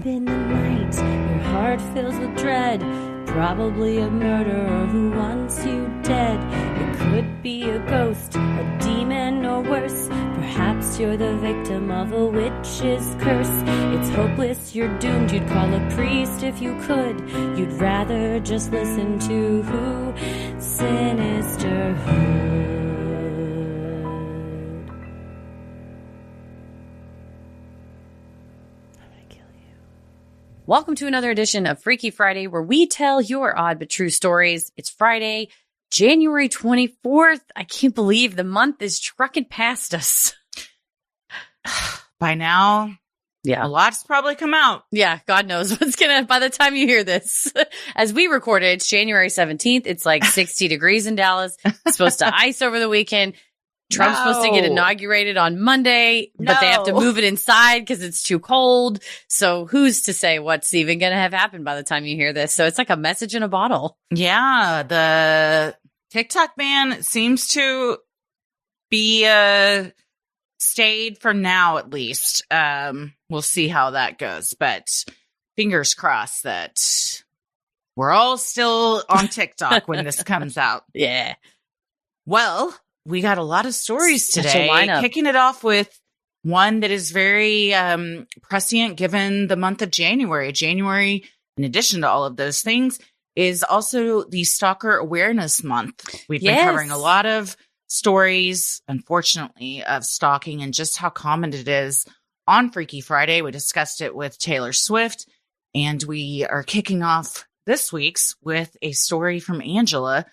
in the night, your heart fills with dread. Probably a murderer who wants you dead. It could be a ghost, a demon, or worse. Perhaps you're the victim of a witch's curse. It's hopeless, you're doomed. You'd call a priest if you could. You'd rather just listen to who? Sinisterhood. Welcome to another edition of Freaky Friday, where we tell your odd but true stories. It's Friday, January 24th. I can't believe the month is trucking past us. By now, yeah, a lot's probably come out. Yeah, God knows what's by the time you hear this. As we recorded, it's January 17th. It's like 60 degrees in Dallas. It's supposed to ice over the weekend. Trump's supposed to get inaugurated on Monday, but they have to move it inside because it's too cold. So who's to say what's even going to have happened by the time you hear this? So it's like a message in a bottle. Yeah, the TikTok ban seems to be stayed for now, at least. We'll see how that goes, but fingers crossed that we're all still on TikTok when this comes out. Yeah. Well, we got a lot of stories Such a today, lineup. Kicking it off with one that is very prescient given the month of January. January, in addition to all of those things, is also the Stalker Awareness Month. We've been covering a lot of stories, unfortunately, of stalking and just how common it is on Freaky Friday. We discussed it with Taylor Swift, and we are kicking off this week's with a story from Angela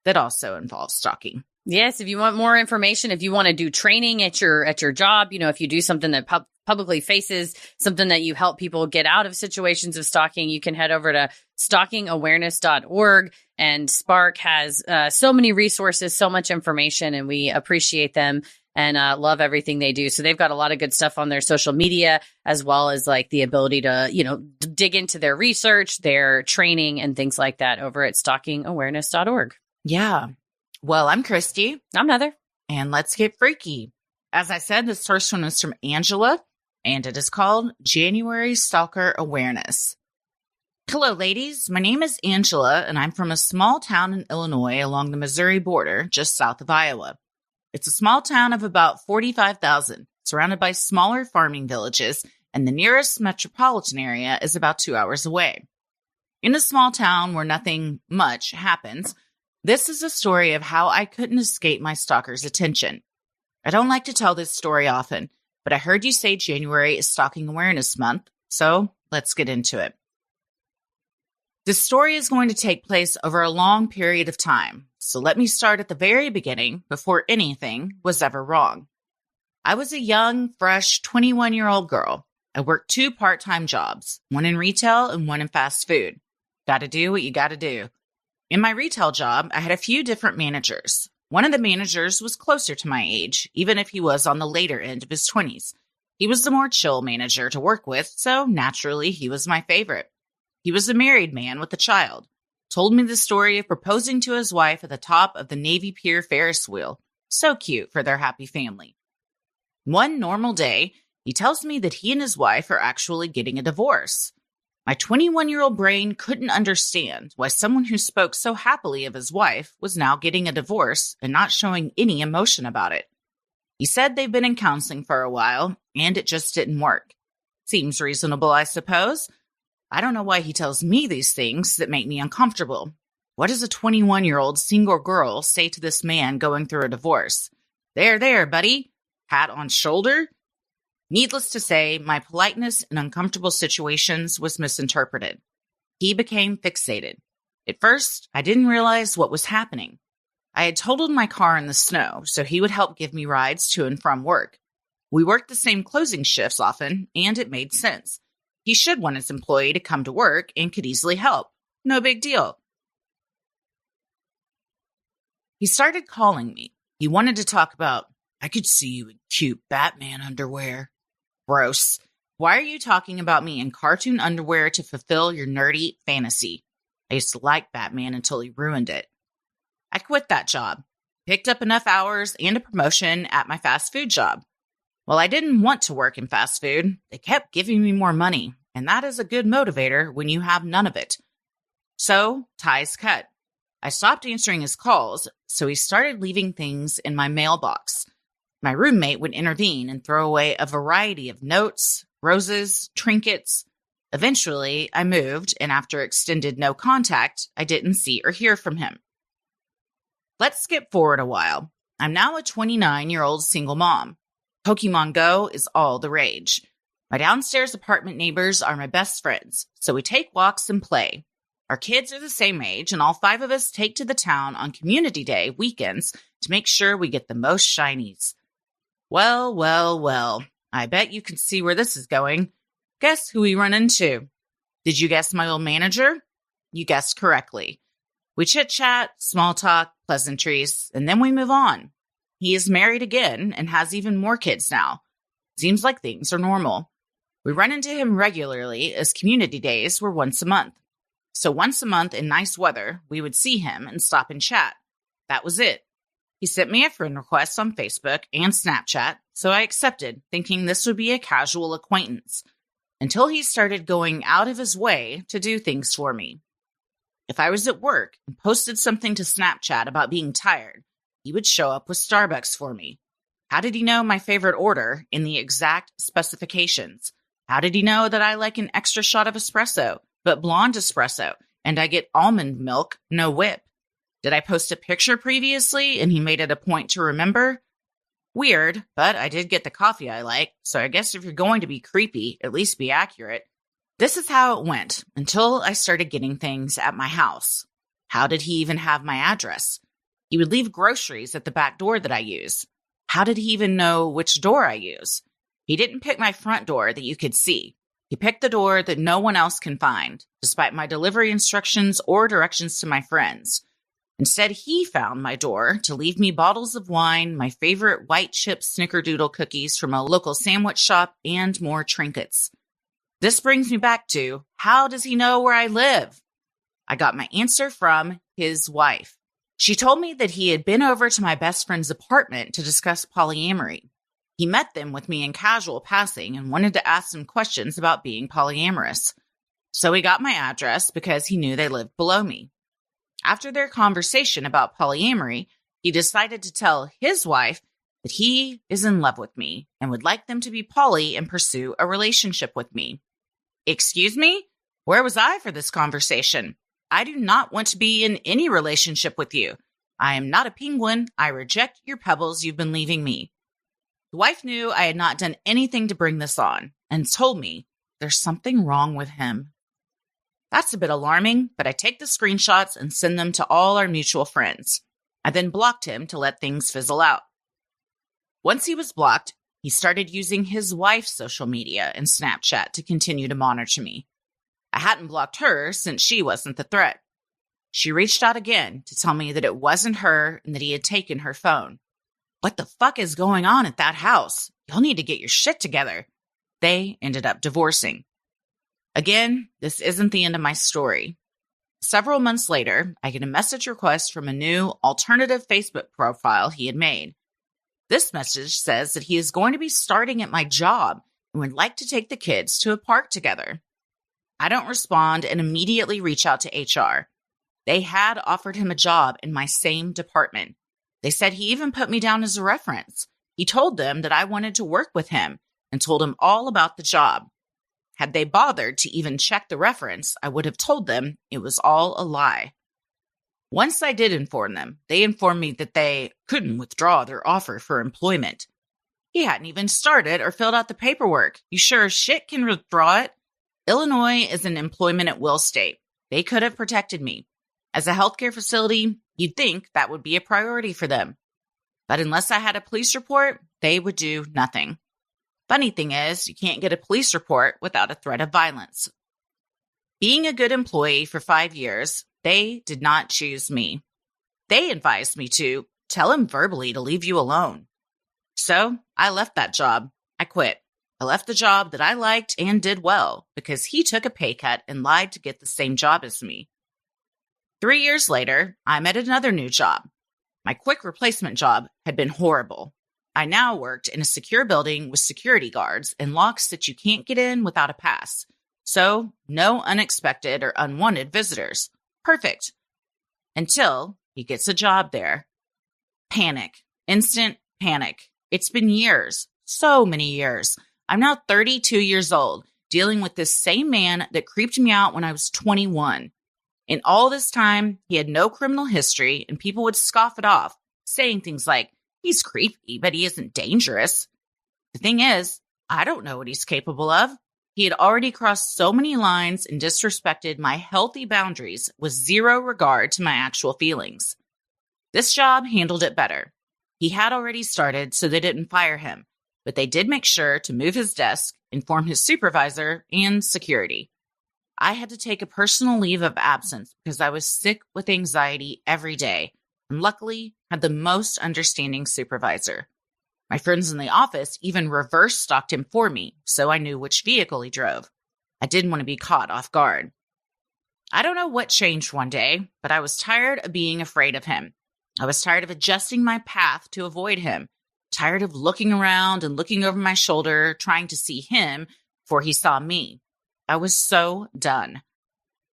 that also involves stalking. Yes, if you want more information, if you want to do training at your job, you know, if you do something that publicly faces something that you help people get out of situations of stalking, you can head over to stalkingawareness.org. And Spark has so many resources, so much information, and we appreciate them and love everything they do. So they've got a lot of good stuff on their social media, as well as like the ability to, you know, dig into their research, their training, and things like that over at stalkingawareness.org. Yeah. Well, I'm Christy. I'm Heather. And let's get freaky. As I said, this first one is from Angela, and it is called January Stalker Awareness. Hello, ladies. My name is Angela, and I'm from a small town in Illinois along the Missouri border, just south of Iowa. It's a small town of about 45,000, surrounded by smaller farming villages, and the nearest metropolitan area is about 2 hours away. In a small town where nothing much happens, this is a story of how I couldn't escape my stalker's attention. I don't like to tell this story often, but I heard you say January is Stalking Awareness Month, so let's get into it. This story is going to take place over a long period of time, so let me start at the very beginning before anything was ever wrong. I was a young, fresh 21-year-old girl. I worked 2 part-time jobs, one in retail and one in fast food. Gotta do what you gotta do. In my retail job, I had a few different managers. One of the managers was closer to my age, even if he was on the later end of his 20s. He was the more chill manager to work with, so naturally he was my favorite. He was a married man with a child. Told me the story of proposing to his wife at the top of the Navy Pier Ferris wheel. So cute for their happy family. One normal day, he tells me that he and his wife are actually getting a divorce. My 21-year-old brain couldn't understand why someone who spoke so happily of his wife was now getting a divorce and not showing any emotion about it. He said they've been in counseling for a while, and it just didn't work. Seems reasonable, I suppose. I don't know why he tells me these things that make me uncomfortable. What does a 21-year-old single girl say to this man going through a divorce? There, buddy. Pat on shoulder? Needless to say, my politeness in uncomfortable situations was misinterpreted. He became fixated. At first, I didn't realize what was happening. I had totaled my car in the snow, so he would help give me rides to and from work. We worked the same closing shifts often, and it made sense. He should want his employee to come to work and could easily help. No big deal. He started calling me. He wanted to talk about, I could see you in cute Batman underwear. Gross. Why are you talking about me in cartoon underwear to fulfill your nerdy fantasy? I used to like Batman until he ruined it. I quit that job, picked up enough hours and a promotion at my fast food job. While I didn't want to work in fast food, they kept giving me more money, and that is a good motivator when you have none of it. So, ties cut. I stopped answering his calls, so he started leaving things in my mailbox. My roommate would intervene and throw away a variety of notes, roses, trinkets. Eventually, I moved, and after extended no contact, I didn't see or hear from him. Let's skip forward a while. I'm now a 29-year-old single mom. Pokemon Go is all the rage. My downstairs apartment neighbors are my best friends, so we take walks and play. Our kids are the same age, and all 5 of us take to the town on Community Day weekends to make sure we get the most shinies. Well, I bet you can see where this is going. Guess who we run into? Did you guess my old manager? You guessed correctly. We chit-chat, small talk, pleasantries, and then we move on. He is married again and has even more kids now. Seems like things are normal. We run into him regularly as community days were once a month. So once a month in nice weather, we would see him and stop and chat. That was it. He sent me a friend request on Facebook and Snapchat, so I accepted, thinking this would be a casual acquaintance, until he started going out of his way to do things for me. If I was at work and posted something to Snapchat about being tired, he would show up with Starbucks for me. How did he know my favorite order in the exact specifications? How did he know that I like an extra shot of espresso, but blonde espresso, and I get almond milk, no whip? Did I post a picture previously and he made it a point to remember? Weird, but I did get the coffee I like, so I guess if you're going to be creepy, at least be accurate. This is how it went until I started getting things at my house. How did he even have my address? He would leave groceries at the back door that I use. How did he even know which door I use? He didn't pick my front door that you could see. He picked the door that no one else can find, despite my delivery instructions or directions to my friends. Instead, he found my door to leave me bottles of wine, my favorite white chip snickerdoodle cookies from a local sandwich shop, and more trinkets. This brings me back to, how does he know where I live? I got my answer from his wife. She told me that he had been over to my best friend's apartment to discuss polyamory. He met them with me in casual passing and wanted to ask some questions about being polyamorous. So he got my address because he knew they lived below me. After their conversation about polyamory, he decided to tell his wife that he is in love with me and would like them to be poly and pursue a relationship with me. Excuse me? Where was I for this conversation? I do not want to be in any relationship with you. I am not a penguin. I reject your pebbles you've been leaving me. The wife knew I had not done anything to bring this on and told me there's something wrong with him. That's a bit alarming, but I take the screenshots and send them to all our mutual friends. I then blocked him to let things fizzle out. Once he was blocked, he started using his wife's social media and Snapchat to continue to monitor me. I hadn't blocked her since she wasn't the threat. She reached out again to tell me that it wasn't her and that he had taken her phone. What the fuck is going on at that house? You'll need to get your shit together. They ended up divorcing. Again, this isn't the end of my story. Several months later, I get a message request from a new alternative Facebook profile he had made. This message says that he is going to be starting at my job and would like to take the kids to a park together. I don't respond and immediately reach out to HR. They had offered him a job in my same department. They said he even put me down as a reference. He told them that I wanted to work with him and told him all about the job. Had they bothered to even check the reference, I would have told them it was all a lie. Once I did inform them, they informed me that they couldn't withdraw their offer for employment. He hadn't even started or filled out the paperwork. You sure as shit can withdraw it? Illinois is an employment at will state. They could have protected me. As a healthcare facility, you'd think that would be a priority for them. But unless I had a police report, they would do nothing. Funny thing is, you can't get a police report without a threat of violence. Being a good employee for 5 years, they did not choose me. They advised me to tell him verbally to leave you alone. So I left that job. I quit. I left the job that I liked and did well because he took a pay cut and lied to get the same job as me. 3 years later, I'm at another new job. My quick replacement job had been horrible. I now worked in a secure building with security guards and locks that you can't get in without a pass. So no unexpected or unwanted visitors. Perfect. Until he gets a job there. Panic. Instant panic. It's been years. So many years. I'm now 32 years old, dealing with this same man that creeped me out when I was 21. In all this time, he had no criminal history, and people would scoff it off, saying things like, he's creepy, but he isn't dangerous. The thing is, I don't know what he's capable of. He had already crossed so many lines and disrespected my healthy boundaries with zero regard to my actual feelings. This job handled it better. He had already started, so they didn't fire him, but they did make sure to move his desk, inform his supervisor, and security. I had to take a personal leave of absence because I was sick with anxiety every day, and luckily had the most understanding supervisor. My friends in the office even reverse stalked him for me, so I knew which vehicle he drove. I didn't want to be caught off guard. I don't know what changed one day, but I was tired of being afraid of him. I was tired of adjusting my path to avoid him, tired of looking around and looking over my shoulder, trying to see him before he saw me. I was so done.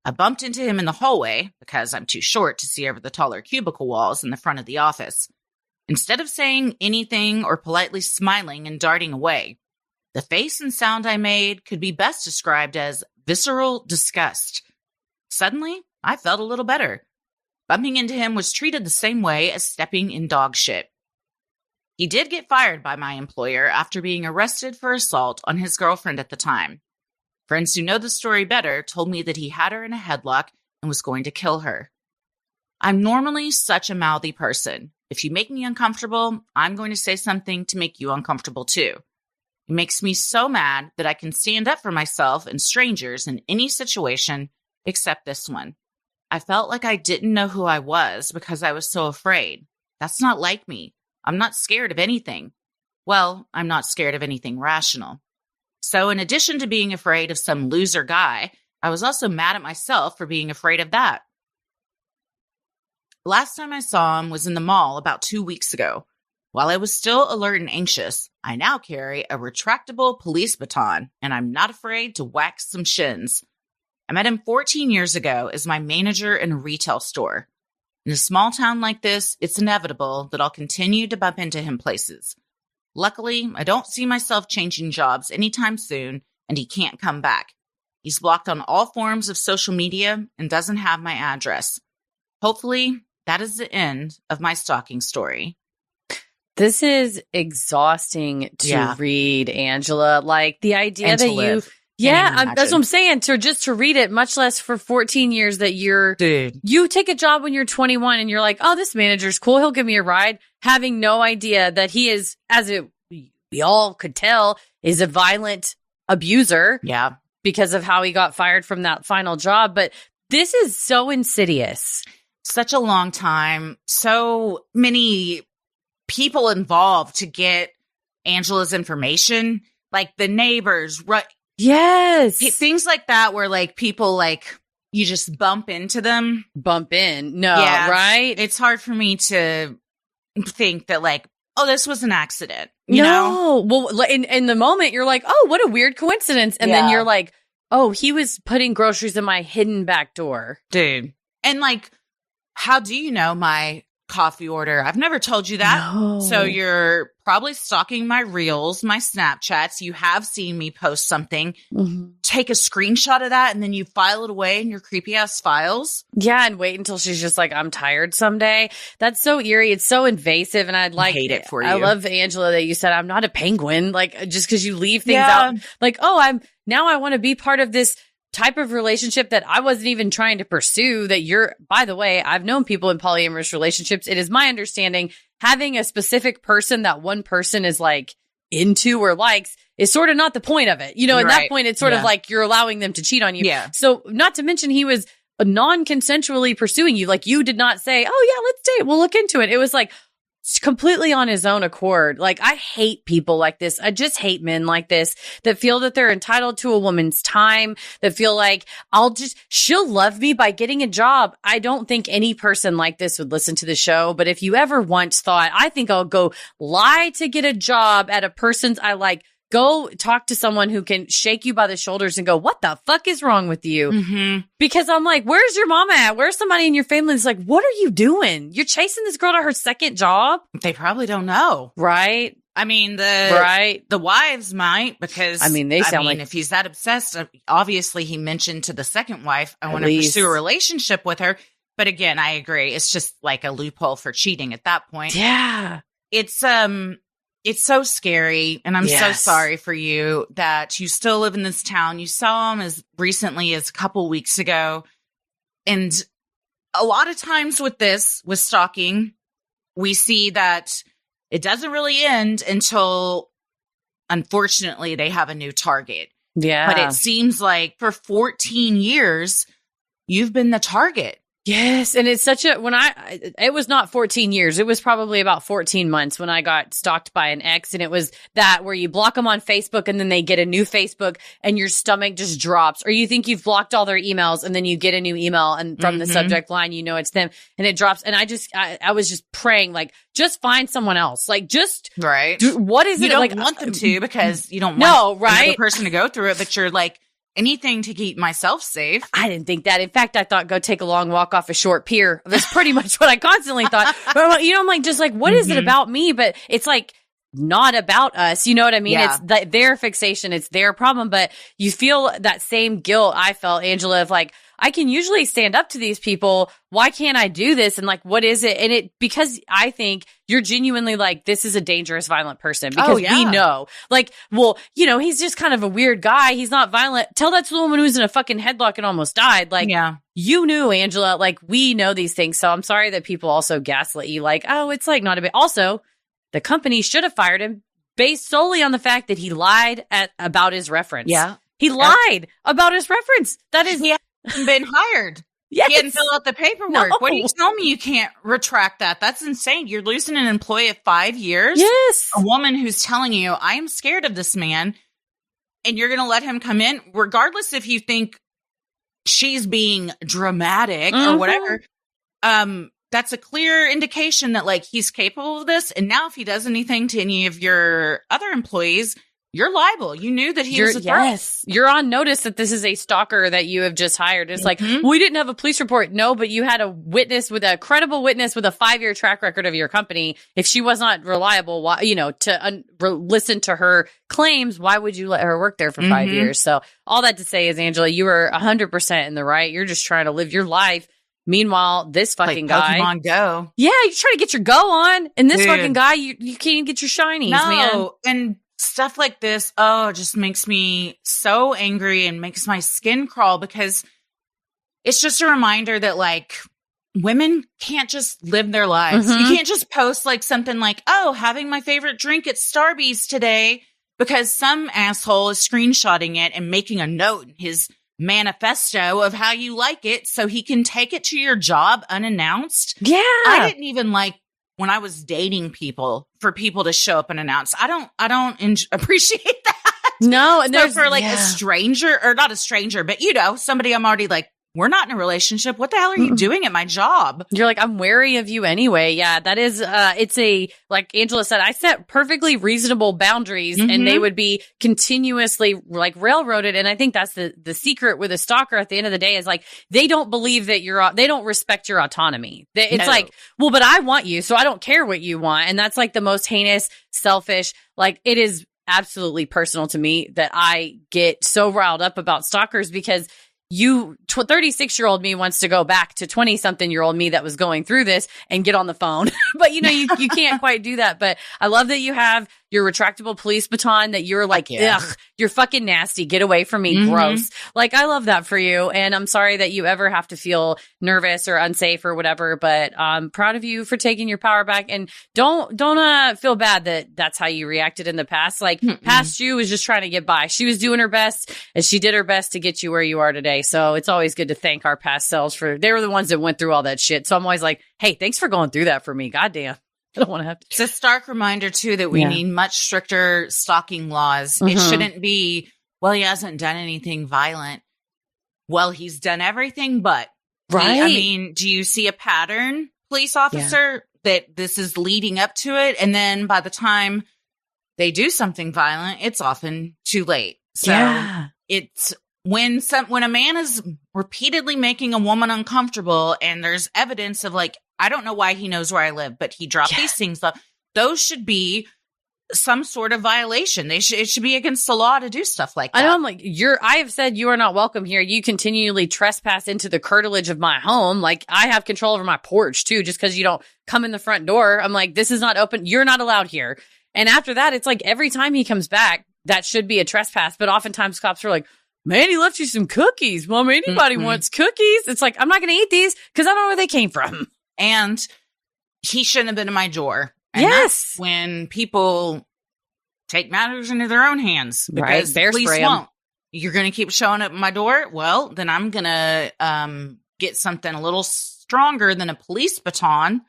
I bumped into him in the hallway because I'm too short to see over the taller cubicle walls in the front of the office. Instead of saying anything or politely smiling and darting away, the face and sound I made could be best described as visceral disgust. Suddenly, I felt a little better. Bumping into him was treated the same way as stepping in dog shit. He did get fired by my employer after being arrested for assault on his girlfriend at the time. Friends who know the story better told me that he had her in a headlock and was going to kill her. I'm normally such a mouthy person. If you make me uncomfortable, I'm going to say something to make you uncomfortable too. It makes me so mad that I can stand up for myself and strangers in any situation except this one. I felt like I didn't know who I was because I was so afraid. That's not like me. I'm not scared of anything. Well, I'm not scared of anything rational. So in addition to being afraid of some loser guy, I was also mad at myself for being afraid of that. Last time I saw him was in the mall about 2 weeks ago. While I was still alert and anxious, I now carry a retractable police baton, and I'm not afraid to whack some shins. I met him 14 years ago as my manager in a retail store. In a small town like this, it's inevitable that I'll continue to bump into him places. Luckily, I don't see myself changing jobs anytime soon, and he can't come back. He's blocked on all forms of social media and doesn't have my address. Hopefully, that is the end of my stalking story. This is exhausting to read, Angela. Like the idea that you, that's what I'm saying. To read it, much less for 14 years that you take a job when you're 21 and you're like, oh, this manager's cool. He'll give me a ride. Having no idea that he is, we all could tell, is a violent abuser. Yeah. Because of how he got fired from that final job. But this is so insidious. Such a long time. So many people involved to get Angela's information, like the neighbors, right? Yes. Things like that where like people like you just bump into them. Bump in. No, right? It's hard for me to think that like, oh, this was an accident. You know? Well, in the moment you're like, oh, what a weird coincidence. And then you're like, oh, he was putting groceries in my hidden back door. Dude. And like, how do you know my coffee order? I've never told you that. No. So you're probably stalking my reels, my Snapchats. You have seen me post something. Mm-hmm. Take a screenshot of that and then you file it away in your creepy ass files. Yeah, and wait until she's just like, I'm tired someday. That's so eerie. It's so invasive, and I'd like hate it for you. I love, Angela, that you said I'm not a penguin. Like just because you leave things out, like, oh, I want to be part of this type of relationship that I wasn't even trying to pursue. That you're, by the way, I've known people in polyamorous relationships. It is my understanding having a specific person that one person is like into or likes is sort of not the point of it. You know, at that point, it's sort of like you're allowing them to cheat on you. Yeah. So not to mention he was non-consensually pursuing you. Like you did not say, oh yeah, let's date. We'll look into it. It was like completely on his own accord. Like I hate people like this. I just hate men like this that feel that they're entitled to a woman's time, that feel like she'll love me by getting a job. I don't think any person like this would listen to the show. But if you ever once thought, I think I'll go lie to get a job at a person's, I like go talk to someone who can shake you by the shoulders and go, what the fuck is wrong with you? Mm-hmm. Because I'm like, where's your mama at? Where's somebody in your family that's like, what are you doing? You're chasing this girl to her second job? They probably don't know. Right. I mean, the wives might, because they sound like, if he's that obsessed, obviously he mentioned to the second wife, I want to pursue a relationship with her. But again, I agree. It's just like a loophole for cheating at that point. Yeah. It's so scary. And I'm so sorry for you that you still live in this town. You saw him as recently as a couple weeks ago. And a lot of times with stalking, we see that it doesn't really end until, unfortunately, they have a new target. Yeah. But it seems like for 14 years, you've been the target. Yes. And it's such it was not 14 years. It was probably about 14 months when I got stalked by an ex. And it was that where you block them on Facebook and then they get a new Facebook and your stomach just drops, or you think you've blocked all their emails and then you get a new email and from the subject line, you know, it's them and it drops. And I was just praying, like, just find someone else. Like, just what is it? You don't want them to, because you don't want another person to go through it, but you're like, anything to keep myself safe. I didn't think that. In fact, I thought go take a long walk off a short pier. That's pretty much what I constantly thought. But, you know, I'm like, just like, what is it about me? But it's like not about us. You know what I mean? Yeah. It's their fixation. It's their problem. But you feel that same guilt I felt, Angela, of like, I can usually stand up to these people. Why can't I do this? And like, what is it? Because I think you're genuinely like, this is a dangerous, violent person, because we know, like, well, you know, he's just kind of a weird guy. He's not violent. Tell that to the woman who's in a fucking headlock and almost died. Like, you knew, Angela, like, we know these things. So I'm sorry that people also gaslight you. Like, oh, it's like not a bit. Also, the company should have fired him based solely on the fact that he lied about his reference. Yeah. He lied about his reference. That is. Been hired. Yes. He didn't fill out the paperwork. No. What do you tell me? You can't retract that. That's insane. You're losing an employee of 5 years. Yes. A woman who's telling you, I am scared of this man, and you're going to let him come in, regardless if you think she's being dramatic or whatever. That's a clear indication that, like, he's capable of this. And now if he does anything to any of your other employees, you're liable. You knew that he was a threat. Yes. You're on notice that this is a stalker that you have just hired. It's like, we didn't have a police report. No, but you had a credible witness with a 5-year track record of your company. If she was not reliable, why, you know, to listen to her claims, why would you let her work there for 5 years? So all that to say is, Angela, you were 100% in the right. You're just trying to live your life. Meanwhile, this fucking guy, Pokemon Go. Yeah, you're trying to get your go on, and this fucking guy, you can't even get your shinies, man. And stuff like this, just makes me so angry and makes my skin crawl, because it's just a reminder that, like, women can't just live their lives. You can't just post like something like, having my favorite drink at Starbucks today, because some asshole is screenshotting it and making a note in his manifesto of how you like it so he can take it to your job unannounced. Yeah. I didn't even like, when I was dating people, for people to show up unannounced. I don't appreciate that. No. And so for like a stranger, or not a stranger, but, you know, somebody I'm already like, we're not in a relationship. What the hell are you doing at my job? You're like, I'm wary of you anyway. Yeah, that is, it's like Angela said, I set perfectly reasonable boundaries and they would be continuously like railroaded. And I think that's the secret with a stalker at the end of the day is like, they don't believe that they don't respect your autonomy. It's like, well, but I want you, so I don't care what you want. And that's like the most heinous, selfish, like it is absolutely personal to me that I get so riled up about stalkers, because 36-year-old me wants to go back to 20-something-year-old me that was going through this and get on the phone. But, you know, you can't quite do that. But I love that you have your retractable police baton, that you're like, ugh, you're fucking nasty. Get away from me. Gross. Like, I love that for you. And I'm sorry that you ever have to feel nervous or unsafe or whatever. But I'm proud of you for taking your power back. And don't feel bad that that's how you reacted in the past. Like, past you was just trying to get by. She was doing her best, and she did her best to get you where you are today. So it's always good to thank our past selves they were the ones that went through all that shit. So I'm always like, hey, thanks for going through that for me. Goddamn. I don't want to have to. It's a stark reminder, too, that we need much stricter stalking laws. It shouldn't be, well, he hasn't done anything violent. Well, he's done everything but. Right. I mean, do you see a pattern, police officer, that this is leading up to it? And then by the time they do something violent, it's often too late. So Yeah. it's when a man is repeatedly making a woman uncomfortable and there's evidence of like, I don't know why he knows where I live, but he dropped these things up. Those should be some sort of violation. It should be against the law to do stuff like that. I know. I'm like, I have said you are not welcome here. You continually trespass into the curtilage of my home. Like, I have control over my porch too, just because you don't come in the front door. I'm like, this is not open. You're not allowed here. And after that, it's like every time he comes back, that should be a trespass. But oftentimes cops are like, man, he left you some cookies. Mom, anybody wants cookies? It's like, I'm not going to eat these because I don't know where they came from. And he shouldn't have been in my door. And yes. That's when people take matters into their own hands because the police won't. You're going to keep showing up at my door? Well, then I'm going to get something a little stronger than a police baton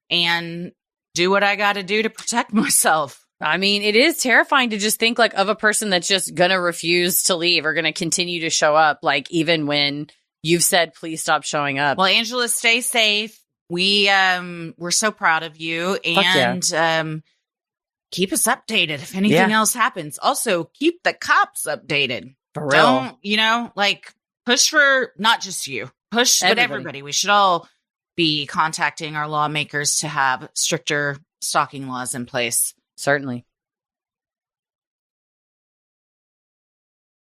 and do what I got to do to protect myself. I mean, it is terrifying to just think like of a person that's just going to refuse to leave or going to continue to show up, like even when you've said, please stop showing up. Well, Angela, stay safe. We're so proud of you, and keep us updated if anything else happens. Also, keep the cops updated. For real. Don't, push for not just you, push with everybody. We should all be contacting our lawmakers to have stricter stalking laws in place. Certainly.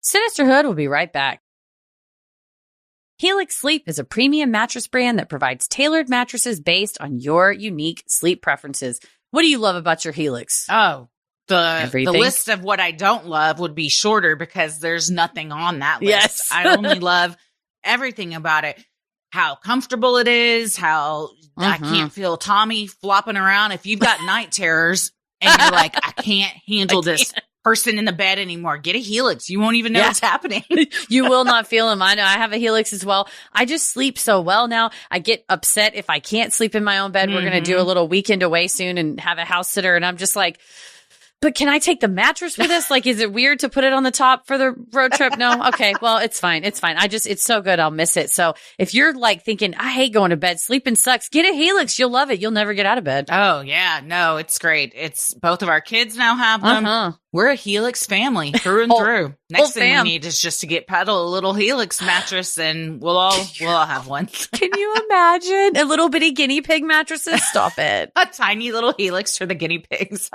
Sinisterhood will be right back. Helix Sleep is a premium mattress brand that provides tailored mattresses based on your unique sleep preferences. What do you love about your Helix? Oh, the list of what I don't love would be shorter because there's nothing on that list. Yes. I only love everything about it. How comfortable it is, how I can't feel Tommy flopping around. If you've got night terrors and you're like, I can't handle this person in the bed anymore, get a Helix. You won't even know what's happening. You will not feel them. I know. I have a Helix as well. I just sleep so well now. I get upset if I can't sleep in my own bed. We're going to do a little weekend away soon and have a house sitter. And I'm just like, but can I take the mattress with us? Like, is it weird to put it on the top for the road trip? No. Okay. Well, it's fine. It's fine. It's so good. I'll miss it. So if you're like thinking, I hate going to bed, sleeping sucks, get a Helix. You'll love it. You'll never get out of bed. Oh yeah. No, it's great. It's both of our kids now have them. We're a Helix family through and through. Next thing we need is just to get Petal a little Helix mattress and we'll all have one. Can you imagine a little bitty guinea pig mattresses? Stop it. A tiny little Helix for the guinea pigs.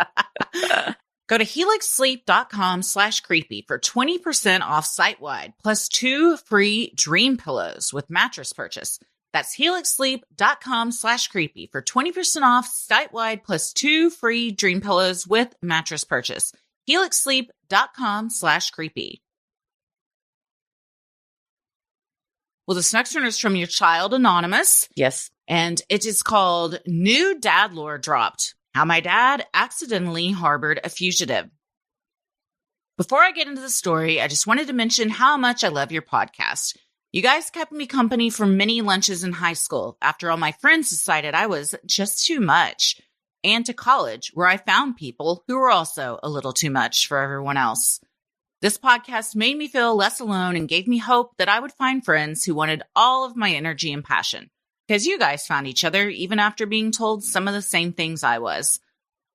Go to helixsleep.com/creepy for 20% off site-wide plus 2 free dream pillows with mattress purchase. That's helixsleep.com/creepy for 20% off site-wide plus 2 free dream pillows with mattress purchase. helixsleep.com/creepy. Well, this next one is from your child Anonymous. Yes. And it is called New Dad Lore Dropped. How my dad accidentally harbored a fugitive. Before I get into the story, I just wanted to mention how much I love your podcast. You guys kept me company for many lunches in high school after all my friends decided I was just too much, and to college where I found people who were also a little too much for everyone else. This podcast made me feel less alone and gave me hope that I would find friends who wanted all of my energy and passion. Because you guys found each other even after being told some of the same things I was.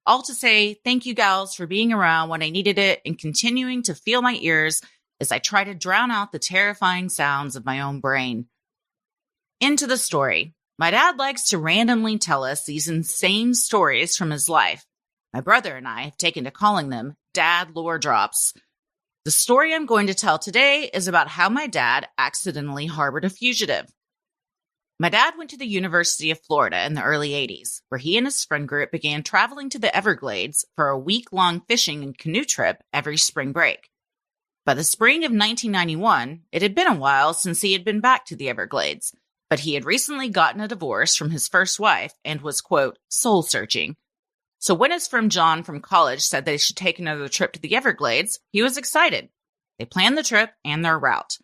All to say, thank you gals for being around when I needed it and continuing to feel my ears as I try to drown out the terrifying sounds of my own brain. Into the story. My dad likes to randomly tell us these insane stories from his life. My brother and I have taken to calling them Dad Lore Drops. The story I'm going to tell today is about how my dad accidentally harbored a fugitive. My dad went to the University of Florida in the early 80s, where he and his friend group began traveling to the Everglades for a week-long fishing and canoe trip every spring break. By the spring of 1991, it had been a while since he had been back to the Everglades, but he had recently gotten a divorce from his first wife and was, quote, soul-searching. So when his friend John from college said they should take another trip to the Everglades, he was excited. They planned the trip and their route.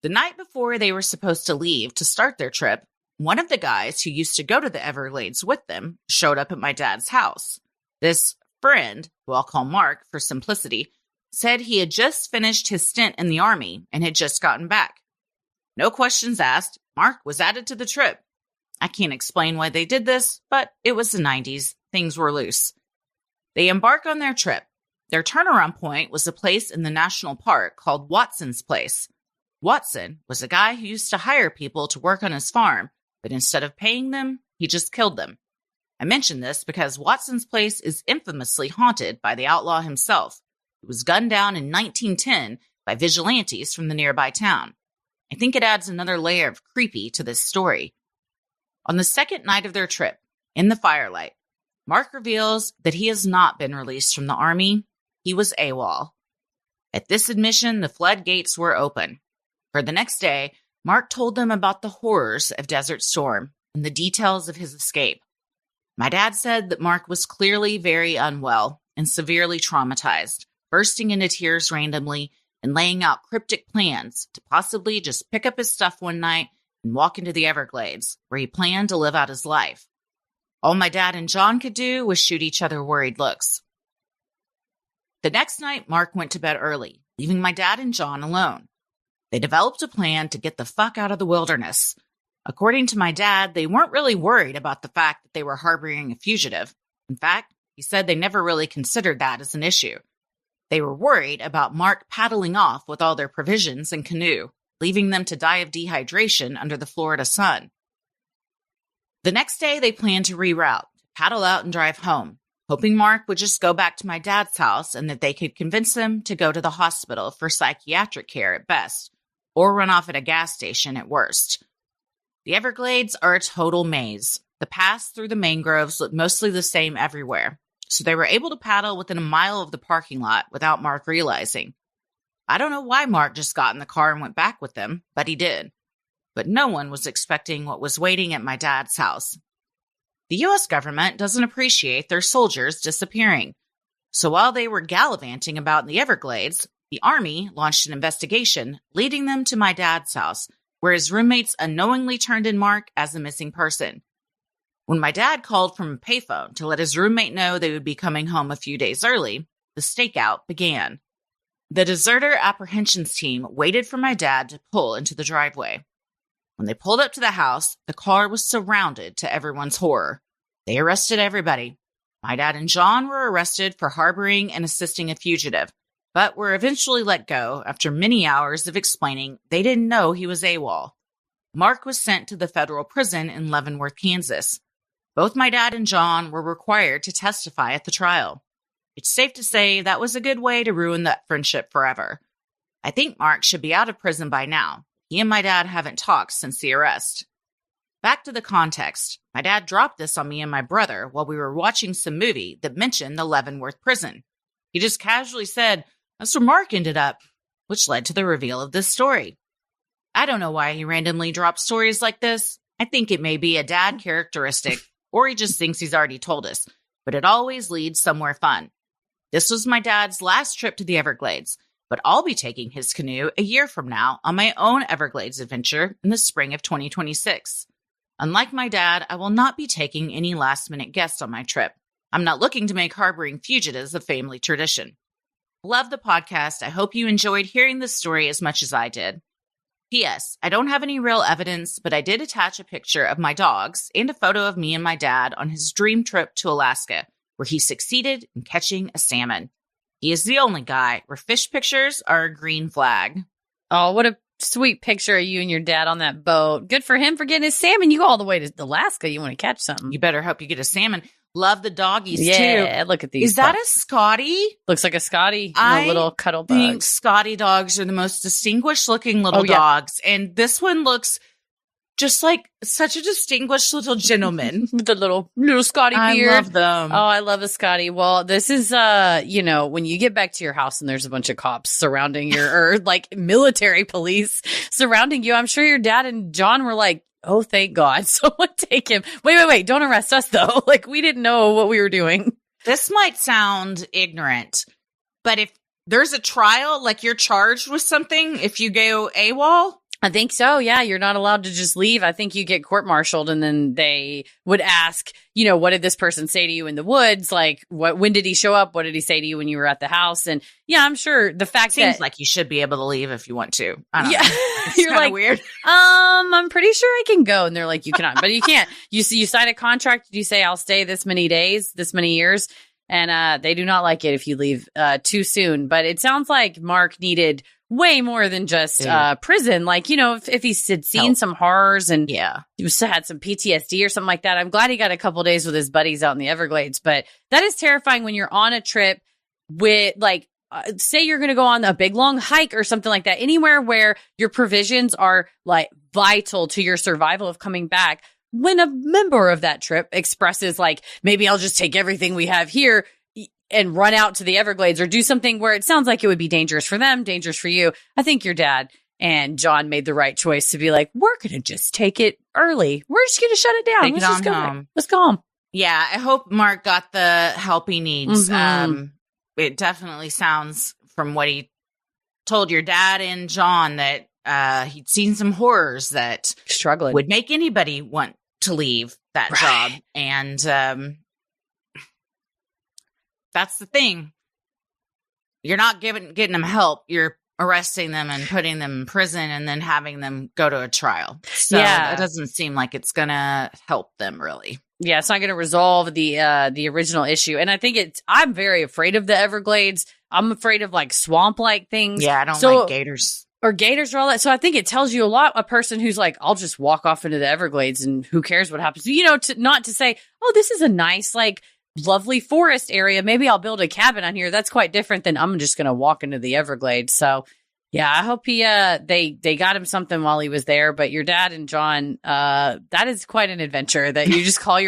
The night before they were supposed to leave to start their trip, one of the guys who used to go to the Everglades with them showed up at my dad's house. This friend, who I'll call Mark for simplicity, said he had just finished his stint in the Army and had just gotten back. No questions asked, Mark was added to the trip. I can't explain why they did this, but it was the 90s. Things were loose. They embark on their trip. Their turnaround point was a place in the national park called Watson's Place. Watson was a guy who used to hire people to work on his farm, but instead of paying them, he just killed them. I mention this because Watson's Place is infamously haunted by the outlaw himself. It was gunned down in 1910 by vigilantes from the nearby town. I think it adds another layer of creepy to this story. On the second night of their trip, in the firelight, Mark reveals that he has not been released from the army. He was AWOL. At this admission, the floodgates were open. For the next day, Mark told them about the horrors of Desert Storm and the details of his escape. My dad said that Mark was clearly very unwell and severely traumatized, bursting into tears randomly and laying out cryptic plans to possibly just pick up his stuff one night and walk into the Everglades, where he planned to live out his life. All my dad and John could do was shoot each other worried looks. The next night, Mark went to bed early, leaving my dad and John alone. They developed a plan to get the fuck out of the wilderness. According to my dad, they weren't really worried about the fact that they were harboring a fugitive. In fact, he said they never really considered that as an issue. They were worried about Mark paddling off with all their provisions and canoe, leaving them to die of dehydration under the Florida sun. The next day, they planned to reroute, paddle out and drive home, hoping Mark would just go back to my dad's house and that they could convince him to go to the hospital for psychiatric care at best, or run off at a gas station at worst. The Everglades are a total maze. The paths through the mangroves look mostly the same everywhere, so they were able to paddle within a mile of the parking lot without Mark realizing. I don't know why Mark just got in the car and went back with them, but he did. But no one was expecting what was waiting at my dad's house. The U.S. government doesn't appreciate their soldiers disappearing. So while they were gallivanting about in the Everglades, the Army launched an investigation leading them to my dad's house, where his roommates unknowingly turned in Mark as a missing person. When my dad called from a payphone to let his roommate know they would be coming home a few days early, the stakeout began. The deserter apprehensions team waited for my dad to pull into the driveway. When they pulled up to the house, the car was surrounded to everyone's horror. They arrested everybody. My dad and John were arrested for harboring and assisting a fugitive, but were eventually let go after many hours of explaining they didn't know he was AWOL. Mark was sent to the federal prison in Leavenworth, Kansas. Both my dad and John were required to testify at the trial. It's safe to say that was a good way to ruin that friendship forever. I think Mark should be out of prison by now. He and my dad haven't talked since the arrest. Back to the context. My dad dropped this on me and my brother while we were watching some movie that mentioned the Leavenworth prison. He just casually said, "That's where Mark ended up," which led to the reveal of this story. I don't know why he randomly drops stories like this. I think it may be a dad characteristic, or he just thinks he's already told us, but it always leads somewhere fun. This was my dad's last trip to the Everglades, but I'll be taking his canoe a year from now on my own Everglades adventure in the spring of 2026. Unlike my dad, I will not be taking any last-minute guests on my trip. I'm not looking to make harboring fugitives a family tradition. Love the podcast. I hope you enjoyed hearing this story as much as I did. P.S. I don't have any real evidence, but I did attach a picture of my dogs and a photo of me and my dad on his dream trip to Alaska, where he succeeded in catching a salmon. He is the only guy where fish pictures are a green flag. Oh, what a sweet picture of you and your dad on that boat. Good for him for getting his salmon. You go all the way to Alaska. You want to catch something. You better hope you get a salmon. Love the doggies, too. Yeah, look at these. Is that a Scotty? Looks like a Scotty. A little cuddle bug. I think Scotty dogs are the most distinguished looking little dogs. And this one looks just like such a distinguished little gentleman. With the little Scotty beard. I love them. Oh, I love a Scotty. Well, this is, when you get back to your house and there's a bunch of cops surrounding or like military police surrounding you, I'm sure your dad and John were like, "Oh, thank God. Someone take him." Wait. Don't arrest us, though. Like, we didn't know what we were doing. This might sound ignorant, but if there's a trial, like you're charged with something, if you go AWOL? I think so. Yeah. You're not allowed to just leave. I think you get court-martialed and then they would ask, what did this person say to you in the woods? Like, when did he show up? What did he say to you when you were at the house? And yeah, I'm sure the fact seems like you should be able to leave if you want to. I don't know. It's You're like, weird. I'm pretty sure I can go. And they're like, you cannot, but you can't. You sign a contract. You say, I'll stay this many days, this many years. and they do not like it if you leave too soon. But it sounds like Mark needed way more than just prison. Like, if he had seen some horrors and he had some PTSD or something like that, I'm glad he got a couple days with his buddies out in the Everglades. But that is terrifying when you're on a trip with, like, say you're going to go on a big long hike or something like that, anywhere where your provisions are like vital to your survival of coming back. When a member of that trip expresses like, maybe I'll just take everything we have here and run out to the Everglades or do something where it sounds like it would be dangerous for them, dangerous for you. I think your dad and John made the right choice to be like, we're going to just take it early. We're just going to shut it down. Let's just go home. Let's go home. Yeah. I hope Mark got the help he needs. It definitely sounds from what he told your dad and John that he'd seen some horrors that struggling would make anybody want to leave that job. And that's the thing. You're not getting them help. You're arresting them and putting them in prison and then having them go to a trial. So it doesn't seem like it's going to help them really. Yeah, it's not going to resolve the original issue. And I think I'm very afraid of the Everglades. I'm afraid of like swamp-like things. Yeah, I don't like gators. Or gators or all that. So I think it tells you a lot, a person who's like, I'll just walk off into the Everglades and who cares what happens. Not to say, oh, this is a nice, like, lovely forest area. Maybe I'll build a cabin on here. That's quite different than I'm just going to walk into the Everglades. So yeah, I hope they got him something while he was there. But your dad and John, that is quite an adventure that you just call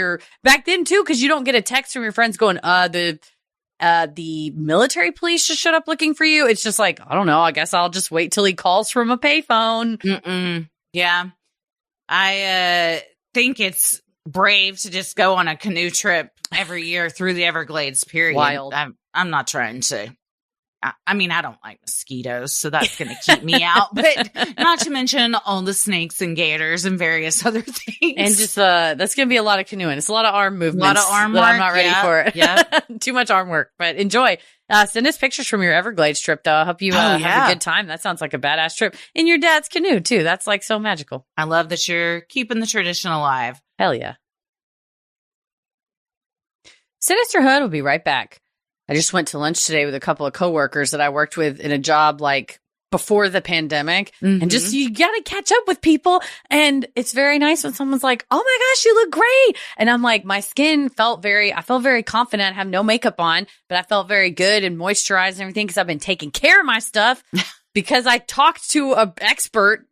back then too, because you don't get a text from your friends going, the military police just showed up looking for you. It's just like, I don't know. I guess I'll just wait till he calls from a payphone. Yeah. I think it's brave to just go on a canoe trip every year through the Everglades, period. Wild. I'm not trying to. I mean, I don't like mosquitoes, so that's going to keep me out. But not to mention all the snakes and gators and various other things. And just that's going to be a lot of canoeing. It's a lot of arm movements. A lot of arm work. I'm not ready for it. Yeah, too much arm work. But enjoy. Send us pictures from your Everglades trip, though. I hope you have a good time. That sounds like a badass trip. In your dad's canoe too. That's like so magical. I love that you're keeping the tradition alive. Hell yeah. Sinisterhood will be right back. I just went to lunch today with a couple of coworkers that I worked with in a job like before the pandemic. And just, you got to catch up with people. And it's very nice when someone's like, oh my gosh, you look great. And I'm like, my skin I felt very confident. I have no makeup on, but I felt very good and moisturized and everything because I've been taking care of my stuff because I talked to an expert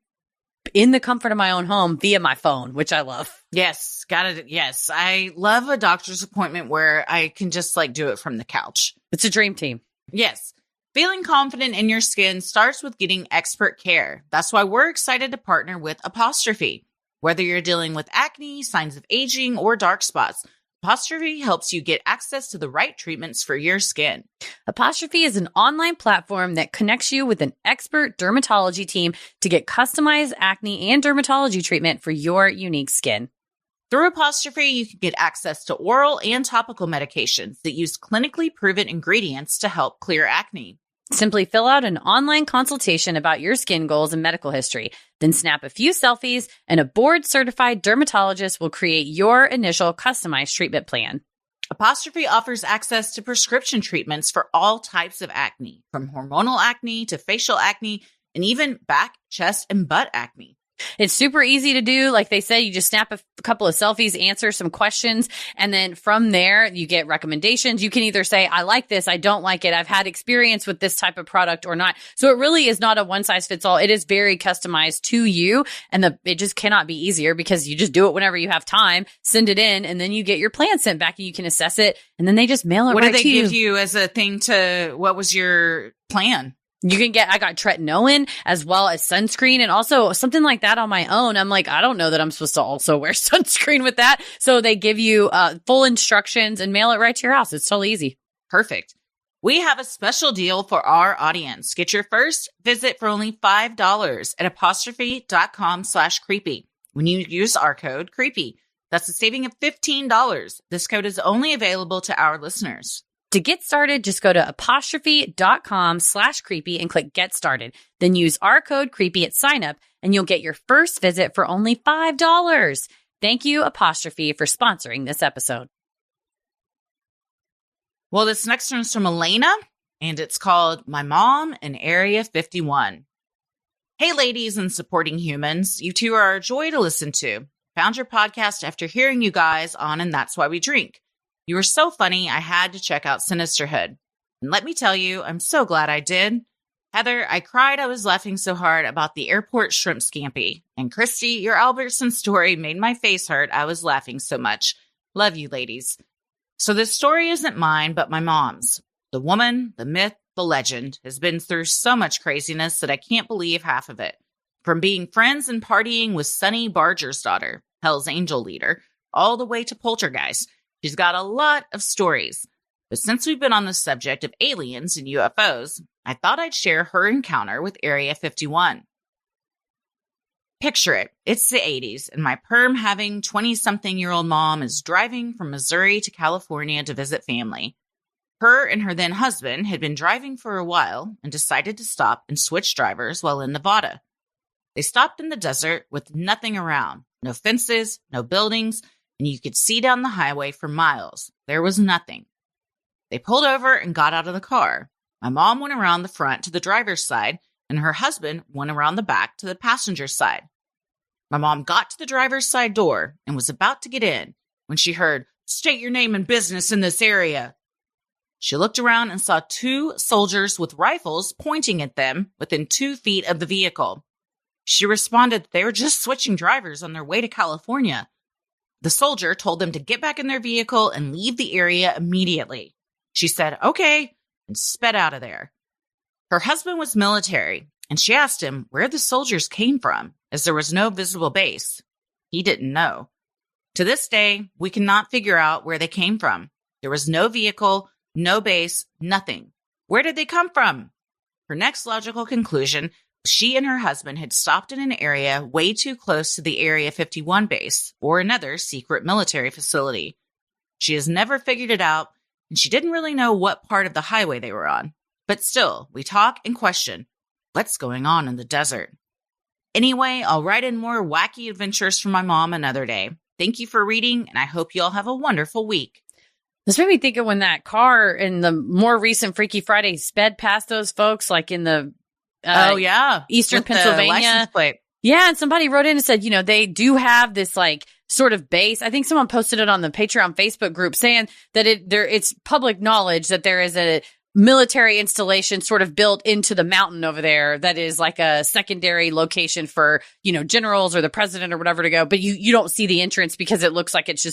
in the comfort of my own home via my phone, which I love. Yes. Got it. Yes. I love a doctor's appointment where I can just like do it from the couch. It's a dream team. Yes. Feeling confident in your skin starts with getting expert care. That's why we're excited to partner with Apostrophe. Whether you're dealing with acne, signs of aging, or dark spots, Apostrophe helps you get access to the right treatments for your skin. Apostrophe is an online platform that connects you with an expert dermatology team to get customized acne and dermatology treatment for your unique skin. Through Apostrophe, you can get access to oral and topical medications that use clinically proven ingredients to help clear acne. Simply fill out an online consultation about your skin goals and medical history, then snap a few selfies, and a board-certified dermatologist will create your initial customized treatment plan. Apostrophe offers access to prescription treatments for all types of acne, from hormonal acne to facial acne, and even back, chest, and butt acne. It's super easy to do. Like they said, you just snap a couple of selfies, answer some questions, and then from there, you get recommendations. You can either say, I like this, I don't like it, I've had experience with this type of product or not. So it really is not a one-size-fits-all. It is very customized to you, and it just cannot be easier because you just do it whenever you have time, send it in, and then you get your plan sent back, and you can assess it, and then they just mail it right to you. What do they give you as a thing what was your plan? I got tretinoin as well as sunscreen and also something like that on my own. I'm like, I don't know that I'm supposed to also wear sunscreen with that. So they give you full instructions and mail it right to your house. It's totally easy. Perfect. We have a special deal for our audience. Get your first visit for only $5 at apostrophe.com/creepy when you use our code creepy. That's a saving of $15. This code is only available to our listeners. To get started, just go to apostrophe.com/creepy and click get started. Then use our code creepy at sign up and you'll get your first visit for only $5. Thank you, Apostrophe, for sponsoring this episode. Well, this next one's from Elena, and it's called My Mom in Area 51. Hey, ladies and supporting humans. You two are a joy to listen to. Found your podcast after hearing you guys on And That's Why We Drink. You were so funny, I had to check out Sinisterhood. And let me tell you, I'm so glad I did. Heather, I cried. I was laughing so hard about the airport shrimp scampi. And Christy, your Albertson story made my face hurt. I was laughing so much. Love you, ladies. So this story isn't mine, but my mom's. The woman, the myth, the legend has been through so much craziness that I can't believe half of it. From being friends and partying with Sonny Barger's daughter, Hell's Angel leader, all the way to poltergeist. She's got a lot of stories. But since we've been on the subject of aliens and UFOs, I thought I'd share her encounter with Area 51. Picture it. It's the 80s, and my perm-having 20-something-year-old mom is driving from Missouri to California to visit family. Her and her then-husband had been driving for a while and decided to stop and switch drivers while in Nevada. They stopped in the desert with nothing around, no fences, no buildings, and you could see down the highway for miles. There was nothing. They pulled over and got out of the car. My mom went around the front to the driver's side, and her husband went around the back to the passenger side. My mom got to the driver's side door and was about to get in when she heard, "State your name and business in this area." She looked around and saw two soldiers with rifles pointing at them within 2 feet of the vehicle. She responded that they were just switching drivers on their way to California. The soldier told them to get back in their vehicle and leave the area immediately. She said, "Okay," and sped out of there. Her husband was military, and she asked him where the soldiers came from, as there was no visible base. He didn't know. To this day, we cannot figure out where they came from. There was no vehicle, no base, nothing. Where did they come from? Her next logical conclusion: she and her husband had stopped in an area way too close to the Area 51 base or another secret military facility. She has never figured it out, and she didn't really know what part of the highway they were on. But still, we talk and question, what's going on in the desert? Anyway, I'll write in more wacky adventures from my mom another day. Thank you for reading, and I hope you all have a wonderful week. This made me think of when that car in the more recent Freaky Friday sped past those folks, like in the Eastern With the Pennsylvania. license plate. Yeah, and somebody wrote in and said, they do have this like sort of base. I think someone posted it on the Patreon Facebook group saying that it's public knowledge that there is a military installation sort of built into the mountain over there that is like a secondary location for, generals or the president or whatever to go. But you don't see the entrance because it looks like it's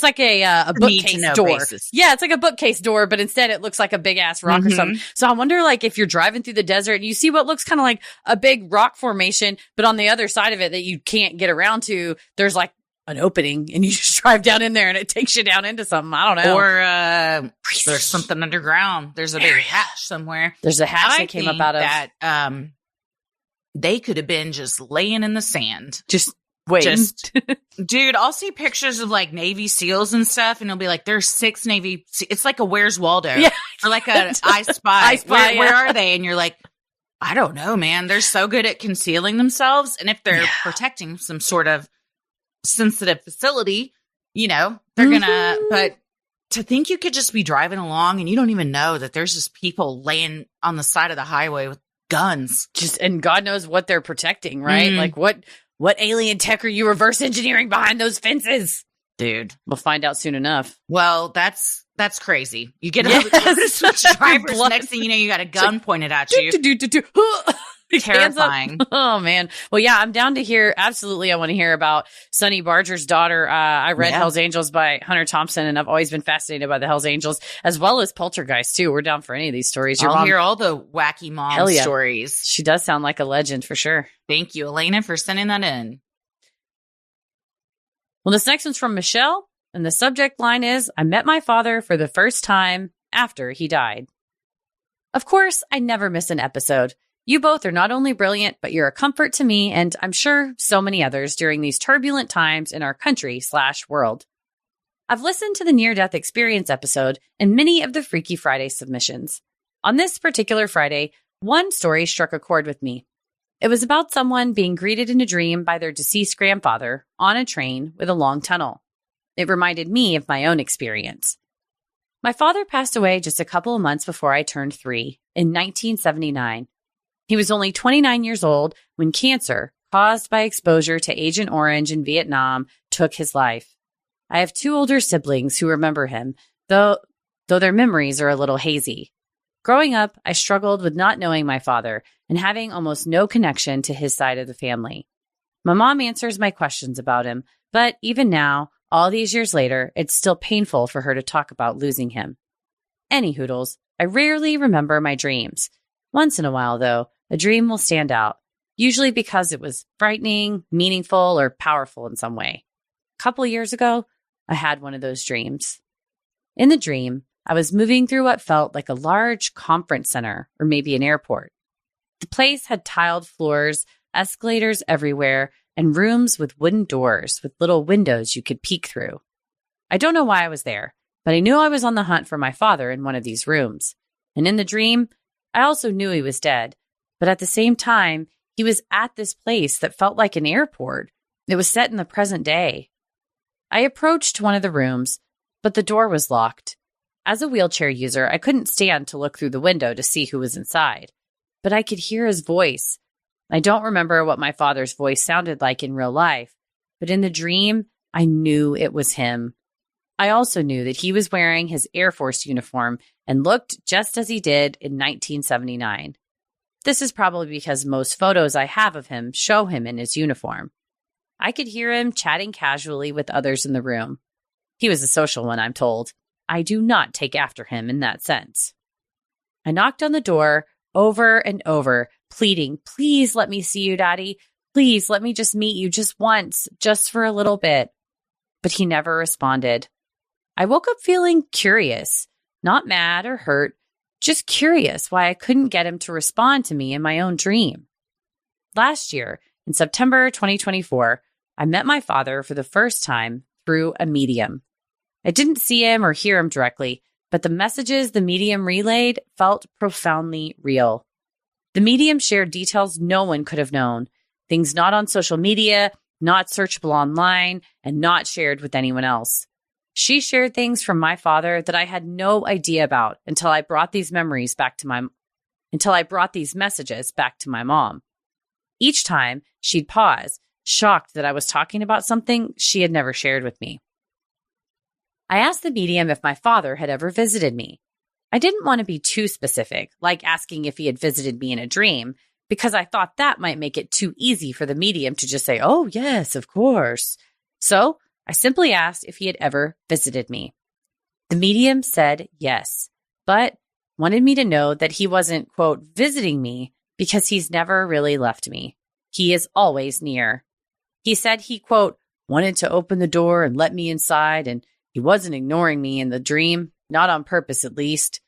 like a bookcase door. Basis. Yeah, it's like a bookcase door, but instead it looks like a big ass rock or something. So I wonder, like, if you're driving through the desert and you see what looks kind of like a big rock formation, but on the other side of it that you can't get around to, there's like an opening and you just drive down in there and it takes you down into something. I don't know. Or there's something underground. There's a big hatch somewhere. There's a hatch that came up out of that. They could have been just laying in the sand. Just waiting. Dude, I'll see pictures of like Navy SEALs and stuff, and it'll be like, there's 6 Navy. It's like a Where's Waldo, or like a I Spy. Where are they? And you're like, I don't know, man. They're so good at concealing themselves, and if they're protecting some sort of sensitive facility, they're gonna. But to think you could just be driving along and you don't even know that there's just people laying on the side of the highway with guns, and God knows what they're protecting, right? Like what alien tech are you reverse engineering behind those fences, dude? We'll find out soon enough. Well, that's crazy. You get a switch drivers. Next thing you know, you got a gun pointed at you. Terrifying. Oh man. Well, yeah, I'm down to hear. Absolutely, I want to hear about Sonny Barger's daughter. I read Hell's Angels by Hunter Thompson, and I've always been fascinated by the Hell's Angels as well as Poltergeist too. We're down for any of these stories. I'll hear all the wacky mom stories. She does sound like a legend for sure. Thank you, Elena, for sending that in. Well, this next one's from Michelle, and the subject line is, "I met my father for the first time after he died." Of course, I never miss an episode. You both are not only brilliant, but you're a comfort to me and I'm sure so many others during these turbulent times in our country/world. I've listened to the near-death experience episode and many of the Freaky Friday submissions. On this particular Friday, one story struck a chord with me. It was about someone being greeted in a dream by their deceased grandfather on a train with a long tunnel. It reminded me of my own experience. My father passed away just a couple of months before I turned 3 in 1979. He was only 29 years old when cancer, caused by exposure to Agent Orange in Vietnam, took his life. I have 2 older siblings who remember him, though their memories are a little hazy. Growing up, I struggled with not knowing my father and having almost no connection to his side of the family. My mom answers my questions about him, but even now, all these years later, it's still painful for her to talk about losing him. Any hoodles, I rarely remember my dreams. Once in a while, though, a dream will stand out, usually because it was frightening, meaningful, or powerful in some way. A couple years ago, I had one of those dreams. In the dream, I was moving through what felt like a large conference center or maybe an airport. The place had tiled floors, escalators everywhere, and rooms with wooden doors with little windows you could peek through. I don't know why I was there, but I knew I was on the hunt for my father in one of these rooms. And in the dream, I also knew he was dead, but at the same time, he was at this place that felt like an airport. It was set in the present day. I approached one of the rooms, but the door was locked. As a wheelchair user, I couldn't stand to look through the window to see who was inside, but I could hear his voice. I don't remember what my father's voice sounded like in real life, but in the dream, I knew it was him. I also knew that he was wearing his Air Force uniform and looked just as he did in 1979. This is probably because most photos I have of him show him in his uniform. I could hear him chatting casually with others in the room. He was a social one, I'm told. I do not take after him in that sense. I knocked on the door over and over, pleading, "Please let me see you, Daddy. Please let me just meet you just once, just for a little bit." But he never responded. I woke up feeling curious, not mad or hurt, just curious why I couldn't get him to respond to me in my own dream. Last year, in September 2024, I met my father for the first time through a medium. I didn't see him or hear him directly, but the messages the medium relayed felt profoundly real. The medium shared details no one could have known, things not on social media, not searchable online, and not shared with anyone else. She shared things from my father that I had no idea about until I brought these messages back to my mom. Each time, she'd pause, shocked that I was talking about something she had never shared with me. I asked the medium if my father had ever visited me. I didn't want to be too specific, like asking if he had visited me in a dream, because I thought that might make it too easy for the medium to just say, "Oh, yes, of course." So I simply asked if he had ever visited me. The medium said yes, but wanted me to know that he wasn't, quote, visiting me because he's never really left me. He is always near. He said he, quote, wanted to open the door and let me inside, and he wasn't ignoring me in the dream, not on purpose at least.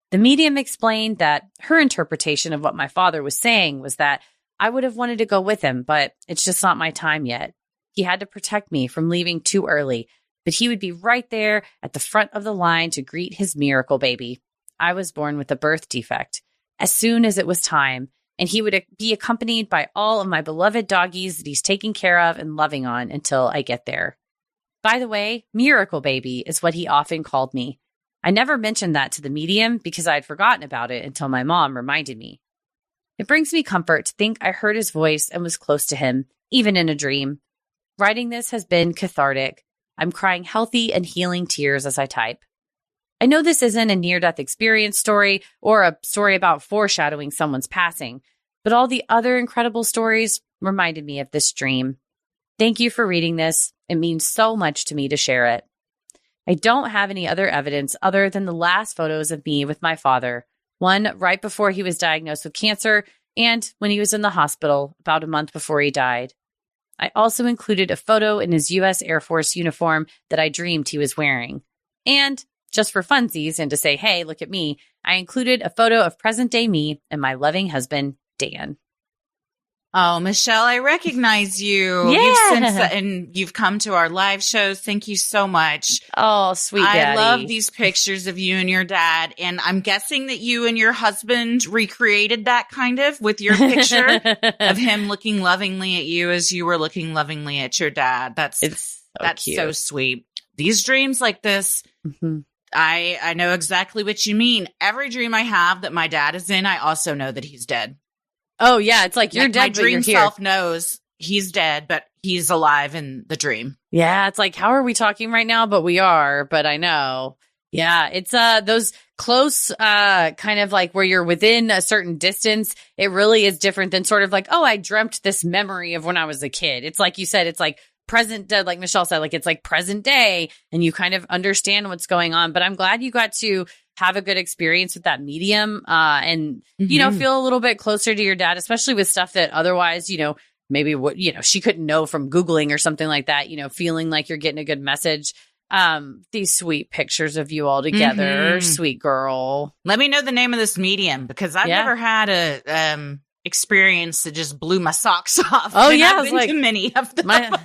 The medium explained that her interpretation of what my father was saying was that I would have wanted to go with him, but it's just not my time yet. He had to protect me from leaving too early, but he would be right there at the front of the line to greet his miracle baby. I was born with a birth defect. As soon as it was time, and he would be accompanied by all of my beloved doggies that he's taking care of and loving on until I get there. By the way, miracle baby is what he often called me. I never mentioned that to the medium because I had forgotten about it until my mom reminded me. It brings me comfort to think I heard his voice and was close to him, even in a dream. Writing this has been cathartic. I'm crying healthy and healing tears as I type. I know this isn't a near-death experience story or a story about foreshadowing someone's passing, but all the other incredible stories reminded me of this dream. Thank you for reading this. It means so much to me to share it. I don't have any other evidence other than the last photos of me with my father, one right before he was diagnosed with cancer and when he was in the hospital about a month before he died. I also included a photo in his U.S. Air Force uniform that I dreamed he was wearing. And just for funsies and to say, hey, look at me, I included a photo of present-day me and my loving husband, Dan. Oh, Michelle, I recognize you. Yeah. You've come to our live shows. Thank you so much. Oh, sweet daddy. I love these pictures of you and your dad. And I'm guessing that you and your husband recreated that kind of with your picture of him looking lovingly at you as you were looking lovingly at your dad. That's cute. So sweet. These dreams like this, I know exactly what you mean. Every dream I have that my dad is in, I also know that he's dead. Oh, yeah. It's like you're dead, my but you're dream here. self knows he's dead, but he's alive in the dream. Yeah. It's like, how are we talking right now? But we are, but I know. Yeah. It's those close kind of like where you're within a certain distance. It really is different than sort of like, oh, I dreamt this memory of when I was a kid. It's like you said, it's like present, like Michelle said, like it's like present day and you kind of understand what's going on. But I'm glad you got to have a good experience with that medium and, you know, feel a little bit closer to your dad, especially with stuff that otherwise, you know, maybe what, you know, she couldn't know from Googling or something like that, you know, feeling like you're getting a good message. These sweet pictures of you all together. Sweet girl. Let me know the name of this medium because I've never had a experience that just blew my socks off. Oh, yeah. I've been to many of them.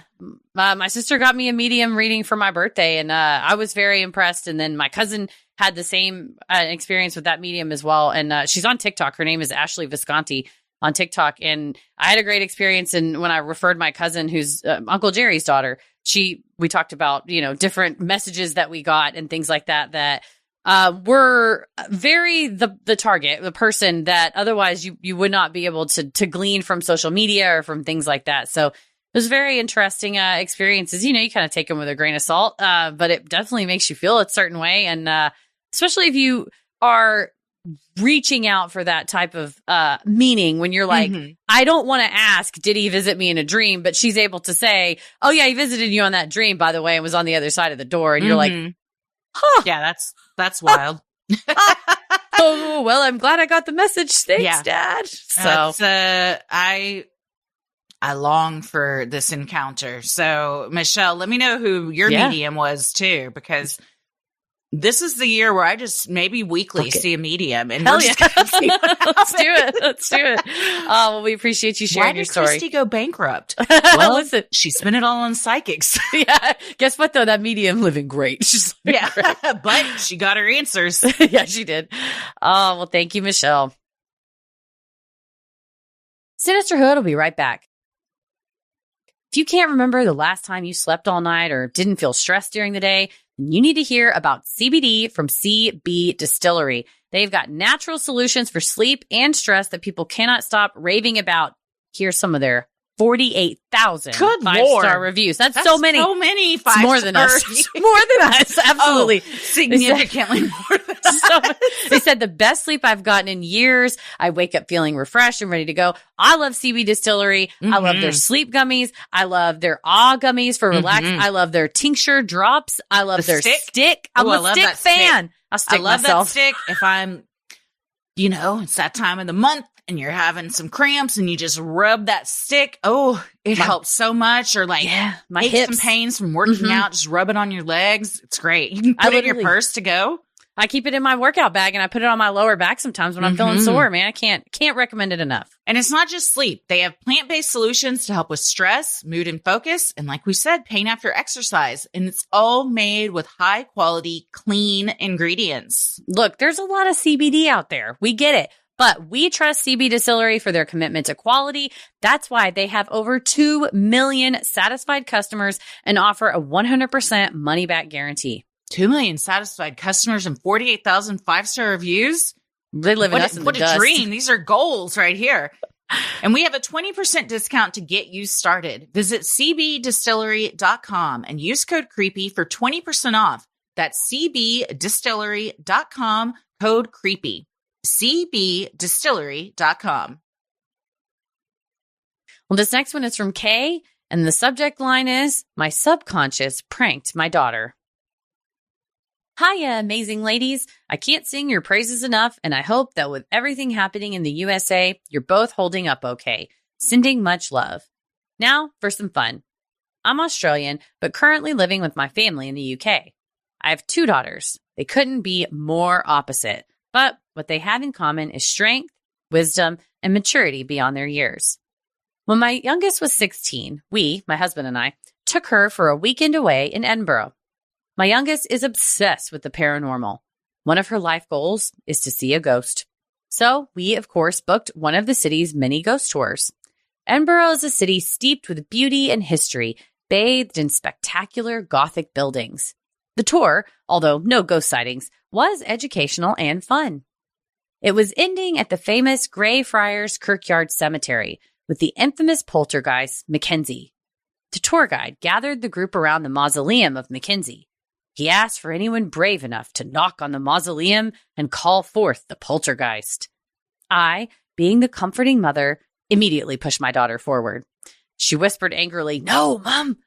My sister got me a medium reading for my birthday and I was very impressed. And then my cousin had the same experience with that medium as well. And she's on TikTok. Her name is Ashley Visconti on TikTok. And I had a great experience. And when I referred my cousin, who's Uncle Jerry's daughter, we talked about, you know, different messages that we got and things like that, that were very the target, the person that otherwise you would not be able to glean from social media or from things like that. So it was very interesting experiences. You know, you kind of take them with a grain of salt, but it definitely makes you feel a certain way. And especially if you are reaching out for that type of meaning when you're like, I don't want to ask, did he visit me in a dream? But she's able to say, oh, yeah, he visited you on that dream, by the way, and was on the other side of the door. And you're like, huh. Yeah, that's wild. Oh, well, I'm glad I got the message. Thanks, Dad. So I long for this encounter. So, Michelle, let me know who your medium was too, because this is the year where I just maybe weekly see a medium. And Hell yeah. Let's do it. Let's do it. Well, we appreciate you sharing your story. Why did Christy go bankrupt? Well, listen, she spent it all on psychics. Yeah. Guess what, though? That medium living great. She's living great. But she got her answers. Yeah, she did. Oh, well, thank you, Michelle. Sinisterhood will be right back. If you can't remember the last time you slept all night or didn't feel stressed during the day, you need to hear about CBD from CB Distillery. They've got natural solutions for sleep and stress that people cannot stop raving about. Here's some of their 48,000 five-star reviews. That's so many. So many five-star more than us. More than us. Absolutely. Oh, significantly more than us. They said the best sleep I've gotten in years. I wake up feeling refreshed and ready to go. I love CB Distillery. I love their sleep gummies. I love their gummies for relax. I love their tincture drops. I love their stick. I'm a stick fan. I love that stick. If I'm, it's that time of the month and you're having some cramps and you just rub that stick. Oh, it helps so much. Or like my hips and pains from working out, just rub it on your legs. It's great. You can put it in your purse to go. I keep it in my workout bag and I put it on my lower back sometimes when I'm feeling sore, man. I can't recommend it enough. And it's not just sleep. They have plant-based solutions to help with stress, mood, and focus. And like we said, pain after exercise. And it's all made with high quality, clean ingredients. Look, there's a lot of CBD out there. We get it. But we trust CB Distillery for their commitment to quality. That's why they have over 2 million satisfied customers and offer a 100% money-back guarantee. 2 million satisfied customers and 48,000 five-star reviews. They live in us in the dust. What a dream. These are goals right here. And we have a 20% discount to get you started. Visit cbdistillery.com and use code CREEPY for 20% off. That's cbdistillery.com, code CREEPY. cbdistillery.com. Well, this next one is from Kay, and the subject line is, "My subconscious pranked my daughter." Hiya, amazing ladies. I can't sing your praises enough, and I hope that with everything happening in the USA, you're both holding up okay. Sending much love. Now for some fun. I'm Australian, but currently living with my family in the UK. I have 2 daughters. They couldn't be more opposite, but what they have in common is strength, wisdom, and maturity beyond their years. When my youngest was 16, my husband and I, took her for a weekend away in Edinburgh. My youngest is obsessed with the paranormal. One of her life goals is to see a ghost. So we, of course, booked one of the city's many ghost tours. Edinburgh is a city steeped with beauty and history, bathed in spectacular Gothic buildings. The tour, although no ghost sightings, was educational and fun. It was ending at the famous Greyfriars Kirkyard Cemetery with the infamous poltergeist Mackenzie. The tour guide gathered the group around the mausoleum of Mackenzie. He asked for anyone brave enough to knock on the mausoleum and call forth the poltergeist. I, being the comforting mother, immediately pushed my daughter forward. She whispered angrily, "No, Mom!"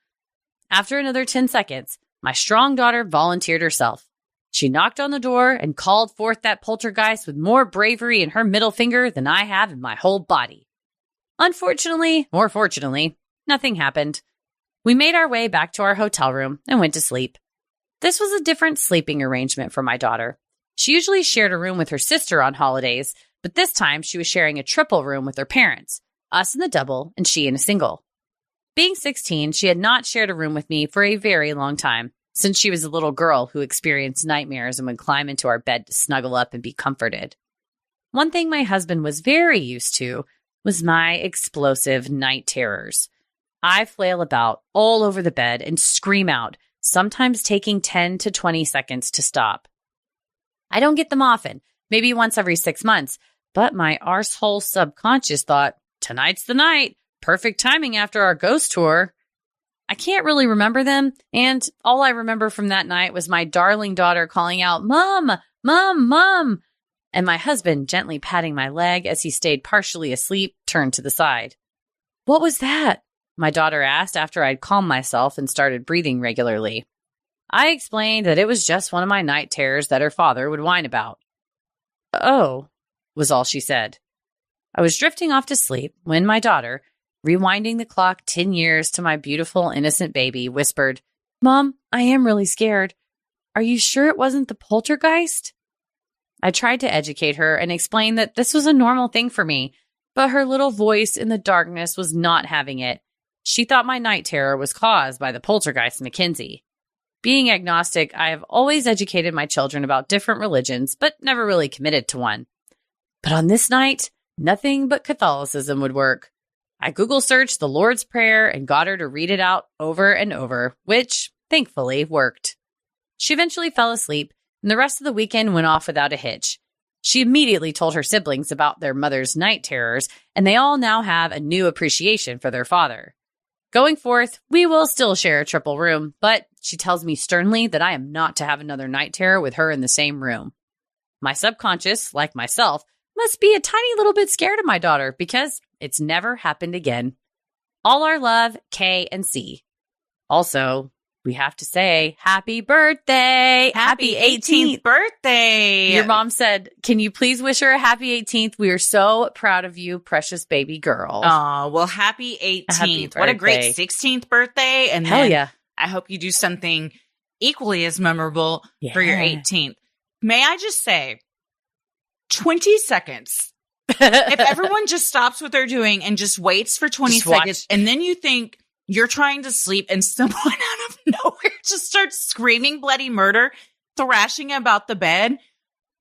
After another 10 seconds, my strong daughter volunteered herself. She knocked on the door and called forth that poltergeist with more bravery in her middle finger than I have in my whole body. Unfortunately, or fortunately, nothing happened. We made our way back to our hotel room and went to sleep. This was a different sleeping arrangement for my daughter. She usually shared a room with her sister on holidays, but this time she was sharing a triple room with her parents, us in the double and she in a single. Being 16, she had not shared a room with me for a very long time, since she was a little girl who experienced nightmares and would climb into our bed to snuggle up and be comforted. One thing my husband was very used to was my explosive night terrors. I flail about all over the bed and scream out, sometimes taking 10 to 20 seconds to stop. I don't get them often, maybe once every 6 months, but my arsehole subconscious thought, tonight's the night, perfect timing after our ghost tour. I can't really remember them, and all I remember from that night was my darling daughter calling out, "Mom, Mom, Mom," and my husband gently patting my leg as he stayed partially asleep, turned to the side. "What was that?" my daughter asked after I'd calmed myself and started breathing regularly. I explained that it was just one of my night terrors that her father would whine about. "Oh," was all she said. I was drifting off to sleep when my daughter, rewinding the clock 10 years to my beautiful, innocent baby, whispered, "Mom, I am really scared. Are you sure it wasn't the poltergeist?" I tried to educate her and explain that this was a normal thing for me, but her little voice in the darkness was not having it. She thought my night terror was caused by the poltergeist Mackenzie. Being agnostic, I have always educated my children about different religions, but never really committed to one. But on this night, nothing but Catholicism would work. I Google searched the Lord's Prayer and got her to read it out over and over, which, thankfully, worked. She eventually fell asleep, and the rest of the weekend went off without a hitch. She immediately told her siblings about their mother's night terrors, and they all now have a new appreciation for their father. Going forth, we will still share a triple room, but she tells me sternly that I am not to have another night terror with her in the same room. My subconscious, like myself, must be a tiny little bit scared of my daughter because it's never happened again. All our love, K and C. Also, we have to say, happy birthday! Happy 18th birthday! Your mom said, "Can you please wish her a happy 18th? We are so proud of you, precious baby girl." Oh, well, happy 18th. What a great 16th birthday. And hell then yeah. I hope you do something equally as memorable for your 18th. May I just say, 20 seconds. If everyone just stops what they're doing and just waits for 20 seconds, and then you think you're trying to sleep and someone out of nowhere just starts screaming bloody murder, thrashing about the bed,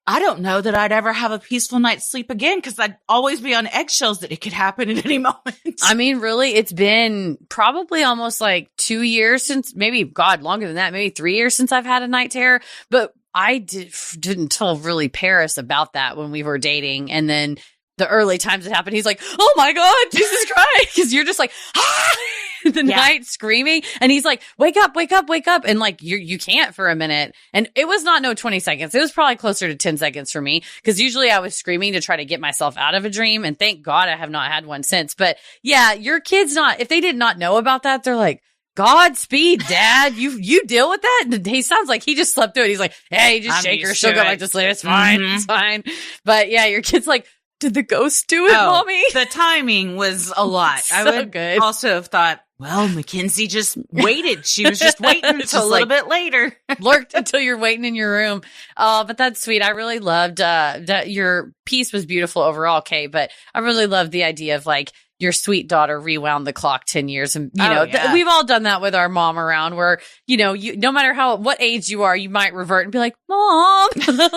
I don't know that I'd ever have a peaceful night's sleep again because I'd always be on eggshells that it could happen at any moment. I mean, really, it's been probably almost like 2 years since, maybe, God, longer than that, maybe 3 years since I've had a night terror. But I didn't tell really Paris about that when we were dating. And then the early times it happened, he's like, "Oh my God, Jesus Christ." Because you're just like, ah! Night screaming. And he's like, "Wake up, wake up, wake up." And like, you can't for a minute. And it was not no 20 seconds. It was probably closer to 10 seconds for me. Because usually I was screaming to try to get myself out of a dream. And thank God I have not had one since. But yeah, your kids if they did not know about that, they're like, "Godspeed, Dad. You deal with that." And he sounds like he just slept through it. He's like, "Hey, just shake her. She'll go back to sleep. It's fine. Mm-hmm. It's fine." But yeah, your kid's like, "Did the ghost do it, Mommy?" The timing was a lot. So I would good. Also have thought, well, Mackenzie just waited. She was just waiting until a little bit later. Lurked until you're waiting in your room. Oh, but that's sweet. I really loved that your piece was beautiful overall, Kay, but I really loved the idea of like your sweet daughter rewound the clock 10 years. And, we've all done that with our mom around where, you no matter what age you are, you might revert and be like, "Mom,"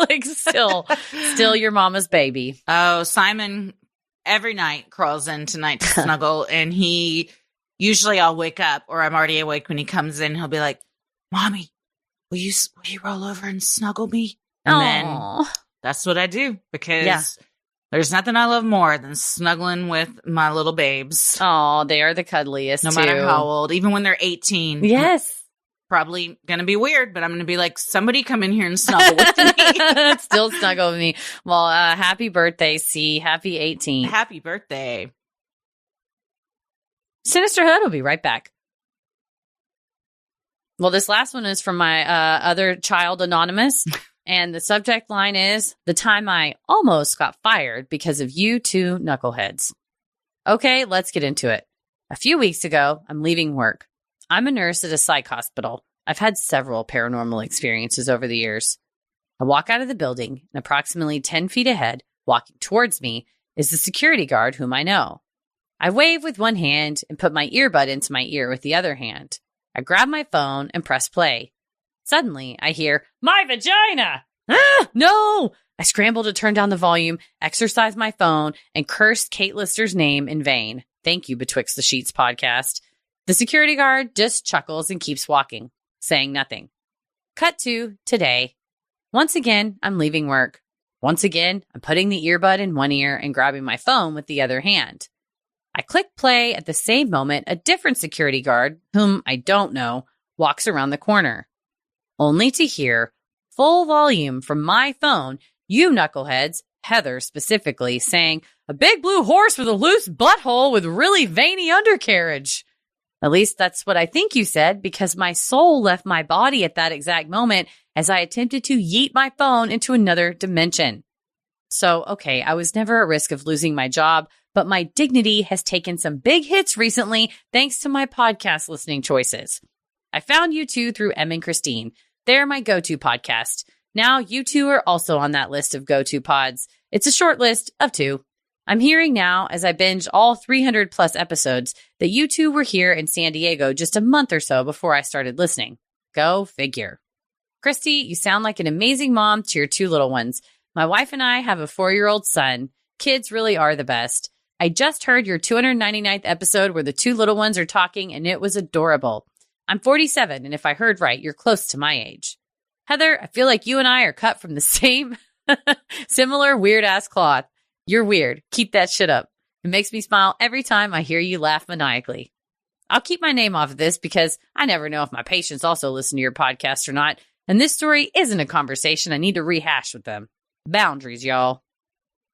like still your mama's baby. Oh, Simon every night crawls in tonight to snuggle and usually I'll wake up or I'm already awake when he comes in. He'll be like, "Mommy, will you roll over and snuggle me? And then that's what I do, because there's nothing I love more than snuggling with my little babes. Oh, they are the cuddliest, no matter how old, even when they're 18. Yes. Probably going to be weird, but I'm going to be like, somebody come in here and snuggle with me. Still snuggle with me. Well, happy birthday, C. Happy 18. Happy birthday. Sinisterhood will be right back. Well, this last one is from my other child, Anonymous. And the subject line is, the time I almost got fired because of you two knuckleheads. Okay, let's get into it. A few weeks ago, I'm leaving work. I'm a nurse at a psych hospital. I've had several paranormal experiences over the years. I walk out of the building, and approximately 10 feet ahead, walking towards me, is the security guard whom I know. I wave with one hand and put my earbud into my ear with the other hand. I grab my phone and press play. Suddenly, I hear, "My vagina!" Ah, no! I scramble to turn down the volume, exercise my phone, and curse Kate Lister's name in vain. Thank you, Betwixt the Sheets podcast. The security guard just chuckles and keeps walking, saying nothing. Cut to today. Once again, I'm leaving work. Once again, I'm putting the earbud in one ear and grabbing my phone with the other hand. I click play at the same moment. A different security guard, whom I don't know, walks around the corner. Only to hear, full volume from my phone, you knuckleheads, Heather specifically, saying, "A big blue horse with a loose butthole with really veiny undercarriage." At least that's what I think you said, because my soul left my body at that exact moment as I attempted to yeet my phone into another dimension. So, okay, I was never at risk of losing my job, but my dignity has taken some big hits recently thanks to my podcast listening choices. I found you two through Em and Christine. They're my go-to podcast. Now you two are also on that list of go-to pods. It's a short list of 2. I'm hearing now, as I binge all 300 plus episodes, that you two were here in San Diego just a month or so before I started listening. Go figure. Christy, you sound like an amazing mom to your 2 little ones. My wife and I have a 4-year-old son. Kids really are the best. I just heard your 299th episode where the 2 little ones are talking, and it was adorable. I'm 47, and if I heard right, you're close to my age. Heather, I feel like you and I are cut from the same, similar weird-ass cloth. You're weird. Keep that shit up. It makes me smile every time I hear you laugh maniacally. I'll keep my name off of this because I never know if my patients also listen to your podcast or not, and this story isn't a conversation I need to rehash with them. Boundaries, y'all.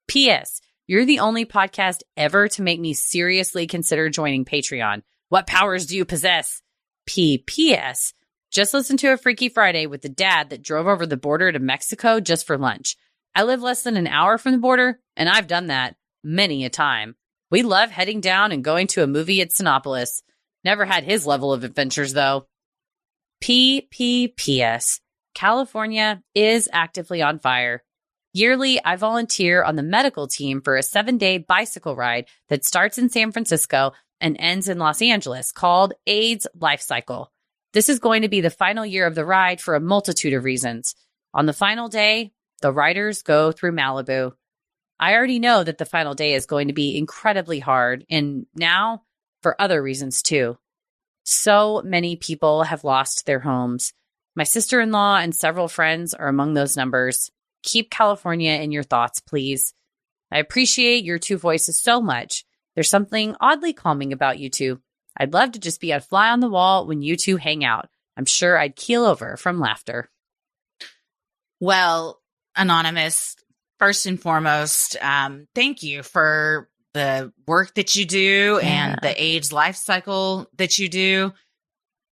P.S. You're the only podcast ever to make me seriously consider joining Patreon. What powers do you possess? P.S. Just listen to a Freaky Friday with the dad that drove over the border to Mexico just for lunch. I live less than an hour from the border, and I've done that many a time. We love heading down and going to a movie at Sinopolis. Never had his level of adventures, though. P.S. California is actively on fire. Yearly, I volunteer on the medical team for a 7-day bicycle ride that starts in San Francisco and ends in Los Angeles, called AIDS Life Cycle. This is going to be the final year of the ride for a multitude of reasons. On the final day, the riders go through Malibu. I already know that the final day is going to be incredibly hard, and now for other reasons too. So many people have lost their homes. My sister-in-law and several friends are among those numbers. Keep California in your thoughts, please. I appreciate your 2 voices so much. There's something oddly calming about you two. I'd love to just be a fly on the wall when you two hang out. I'm sure I'd keel over from laughter. Well, Anonymous, first and foremost, thank you for the work that you do and the AIDS life cycle that you do.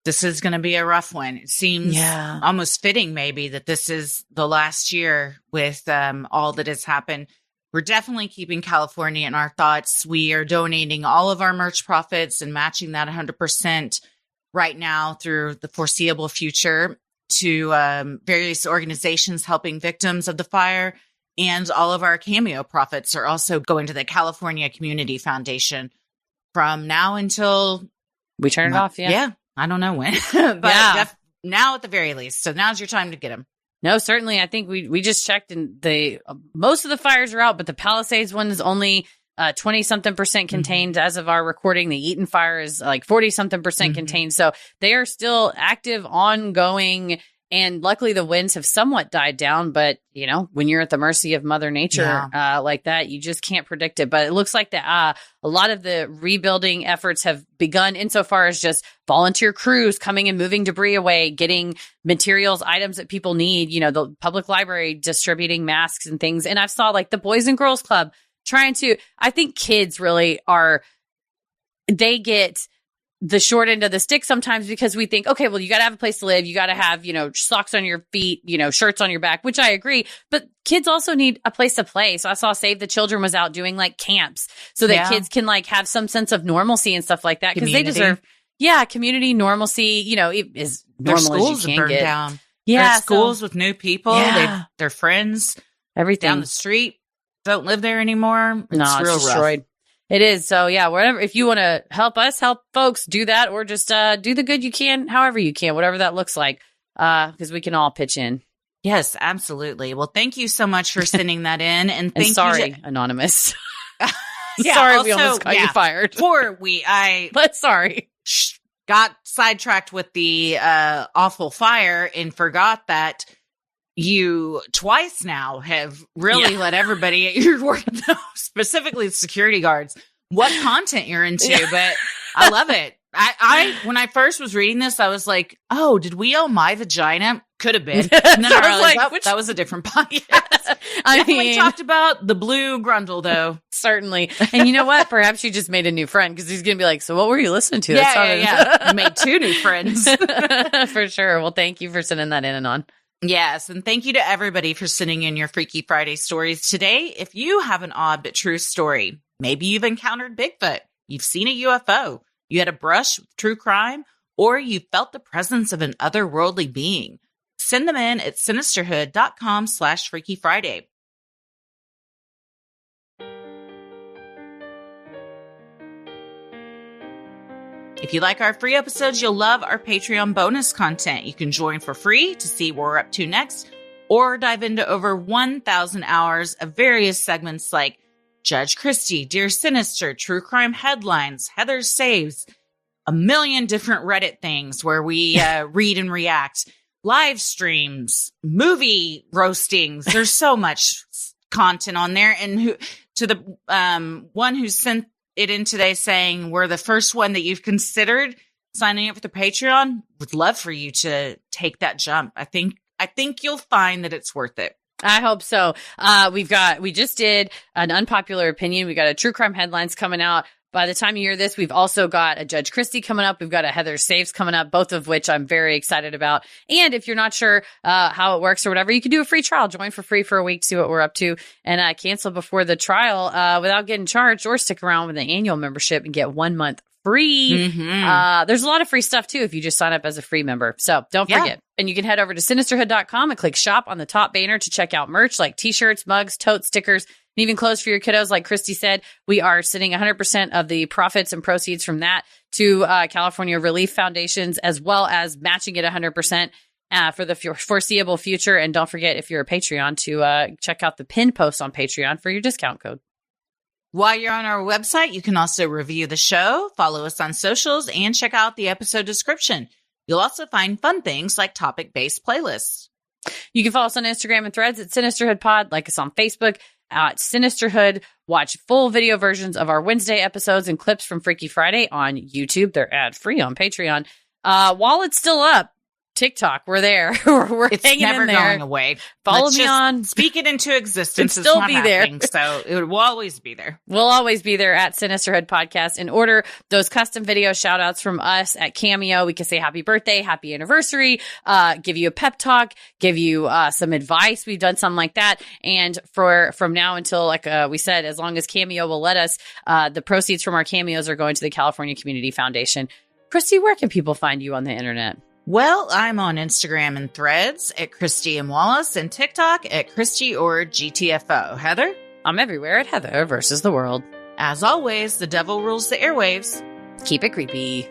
This is going to be a rough one. It seems almost fitting maybe that this is the last year with all that has happened. We're definitely keeping California in our thoughts. We are donating all of our merch profits and matching that 100% right now through the foreseeable future to various organizations helping victims of the fire. And all of our Cameo profits are also going to the California Community Foundation from now until we turn it off. Yeah. I don't know when, but now at the very least. So now's your time to get them. No, certainly. I think we just checked and most of the fires are out, but the Palisades one is only 20-something% contained as of our recording. The Eaton fire is like 40-something% contained. So they are still active, ongoing, And luckily the winds have somewhat died down, but you know, when you're at the mercy of Mother Nature, like that, you just can't predict it. But it looks like that a lot of the rebuilding efforts have begun insofar as just volunteer crews coming and moving debris away, getting materials, items that people need, you know, the public library distributing masks and things. And I saw like the Boys and Girls Club trying to, I think kids really they get the short end of the stick sometimes because we think, okay, well, you got to have a place to live. You got to have, you know, socks on your feet, you know, shirts on your back, which I agree. But kids also need a place to play. So I saw Save the Children was out doing like camps so that kids can like have some sense of normalcy and stuff like that because they deserve, community normalcy, you know, as normal their schools as you can burned get. Down. Yeah. Their schools with new people, their friends, everything down the street don't live there anymore. It's real destroyed. Rough. It is. So yeah, whatever. If you want to help us, help folks, do that, or just do the good you can, however you can, whatever that looks like, because we can all pitch in. Yes, absolutely. Well, thank you so much for sending that in, and sorry, Anonymous. Sorry, also, we almost got you fired. But sorry, got sidetracked with the awful fire and forgot that you twice now have really let everybody at your work know, specifically the security guards, what content you're into. But I love it. I when I first was reading this, I was like, oh, did we owe my vagina? Could have been. And then I realized that was a different podcast. I mean, we talked about the blue grundle, though. Certainly. And you know what? Perhaps you just made a new friend because he's going to be like, so what were you listening to? Yeah. Made 2 new friends. For sure. Well, thank you for sending that in, Anon. Yes, and thank you to everybody for sending in your Freaky Friday stories today. If you have an odd but true story, maybe you've encountered Bigfoot, you've seen a UFO, you had a brush with true crime, or you felt the presence of an otherworldly being, send them in at sinisterhood.com/Freaky Friday. If you like our free episodes, you'll love our Patreon bonus content. You can join for free to see what we're up to next, or dive into over 1,000 hours of various segments like Judge Christie, Dear Sinister, True Crime Headlines, Heather Saves, a million different Reddit things where we read and react, live streams, movie roastings. There's so much content on there. And to the one who sent it in today saying we're the first one that you've considered signing up for the Patreon, would love for you to take that jump. I think you'll find that it's worth it. I hope so. We just did an unpopular opinion. We got a True Crime Headlines coming out. By the time you hear this, we've also got a Judge Christie coming up. We've got a Heather Saves coming up, both of which I'm very excited about. And if you're not sure how it works or whatever, you can do a free trial. Join for free for a week, see what we're up to, and cancel before the trial without getting charged, or stick around with an annual membership and get 1 month free. Mm-hmm. There's a lot of free stuff too if you just sign up as a free member. So don't forget. And you can head over to sinisterhood.com and click shop on the top banner to check out merch like t-shirts, mugs, totes, stickers, and even clothes for your kiddos. Like Christy said, we are sending 100% of the profits and proceeds from that to California Relief Foundations, as well as matching it 100% for the foreseeable future. And don't forget, if you're a Patreon, to check out the pinned post on Patreon for your discount code. While you're on our website, you can also review the show, follow us on socials, and check out the episode description. You'll also find fun things like topic-based playlists. You can follow us on Instagram and Threads at Sinisterhood Pod, like us on Facebook at Sinisterhood. Watch full video versions of our Wednesday episodes and clips from Freaky Friday on YouTube. They're ad-free on Patreon. While it's still up, TikTok, we're there. We're it's hanging never in there. Going away. Follow me on. Speak it into existence. It'll still be there. So it will always be there. We'll always be there at Sinisterhood Podcast. And order those custom video shout outs from us at Cameo. We can say happy birthday, happy anniversary, give you a pep talk, give you some advice. We've done something like that. And from now until, like we said, as long as Cameo will let us, the proceeds from our cameos are going to the California Community Foundation. Christy, where can people find you on the internet? Well, I'm on Instagram and Threads at Christy and Wallace, and TikTok at Christy or GTFO. Heather? I'm everywhere at Heather versus the world. As always, the devil rules the airwaves. Keep it creepy.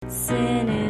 Sin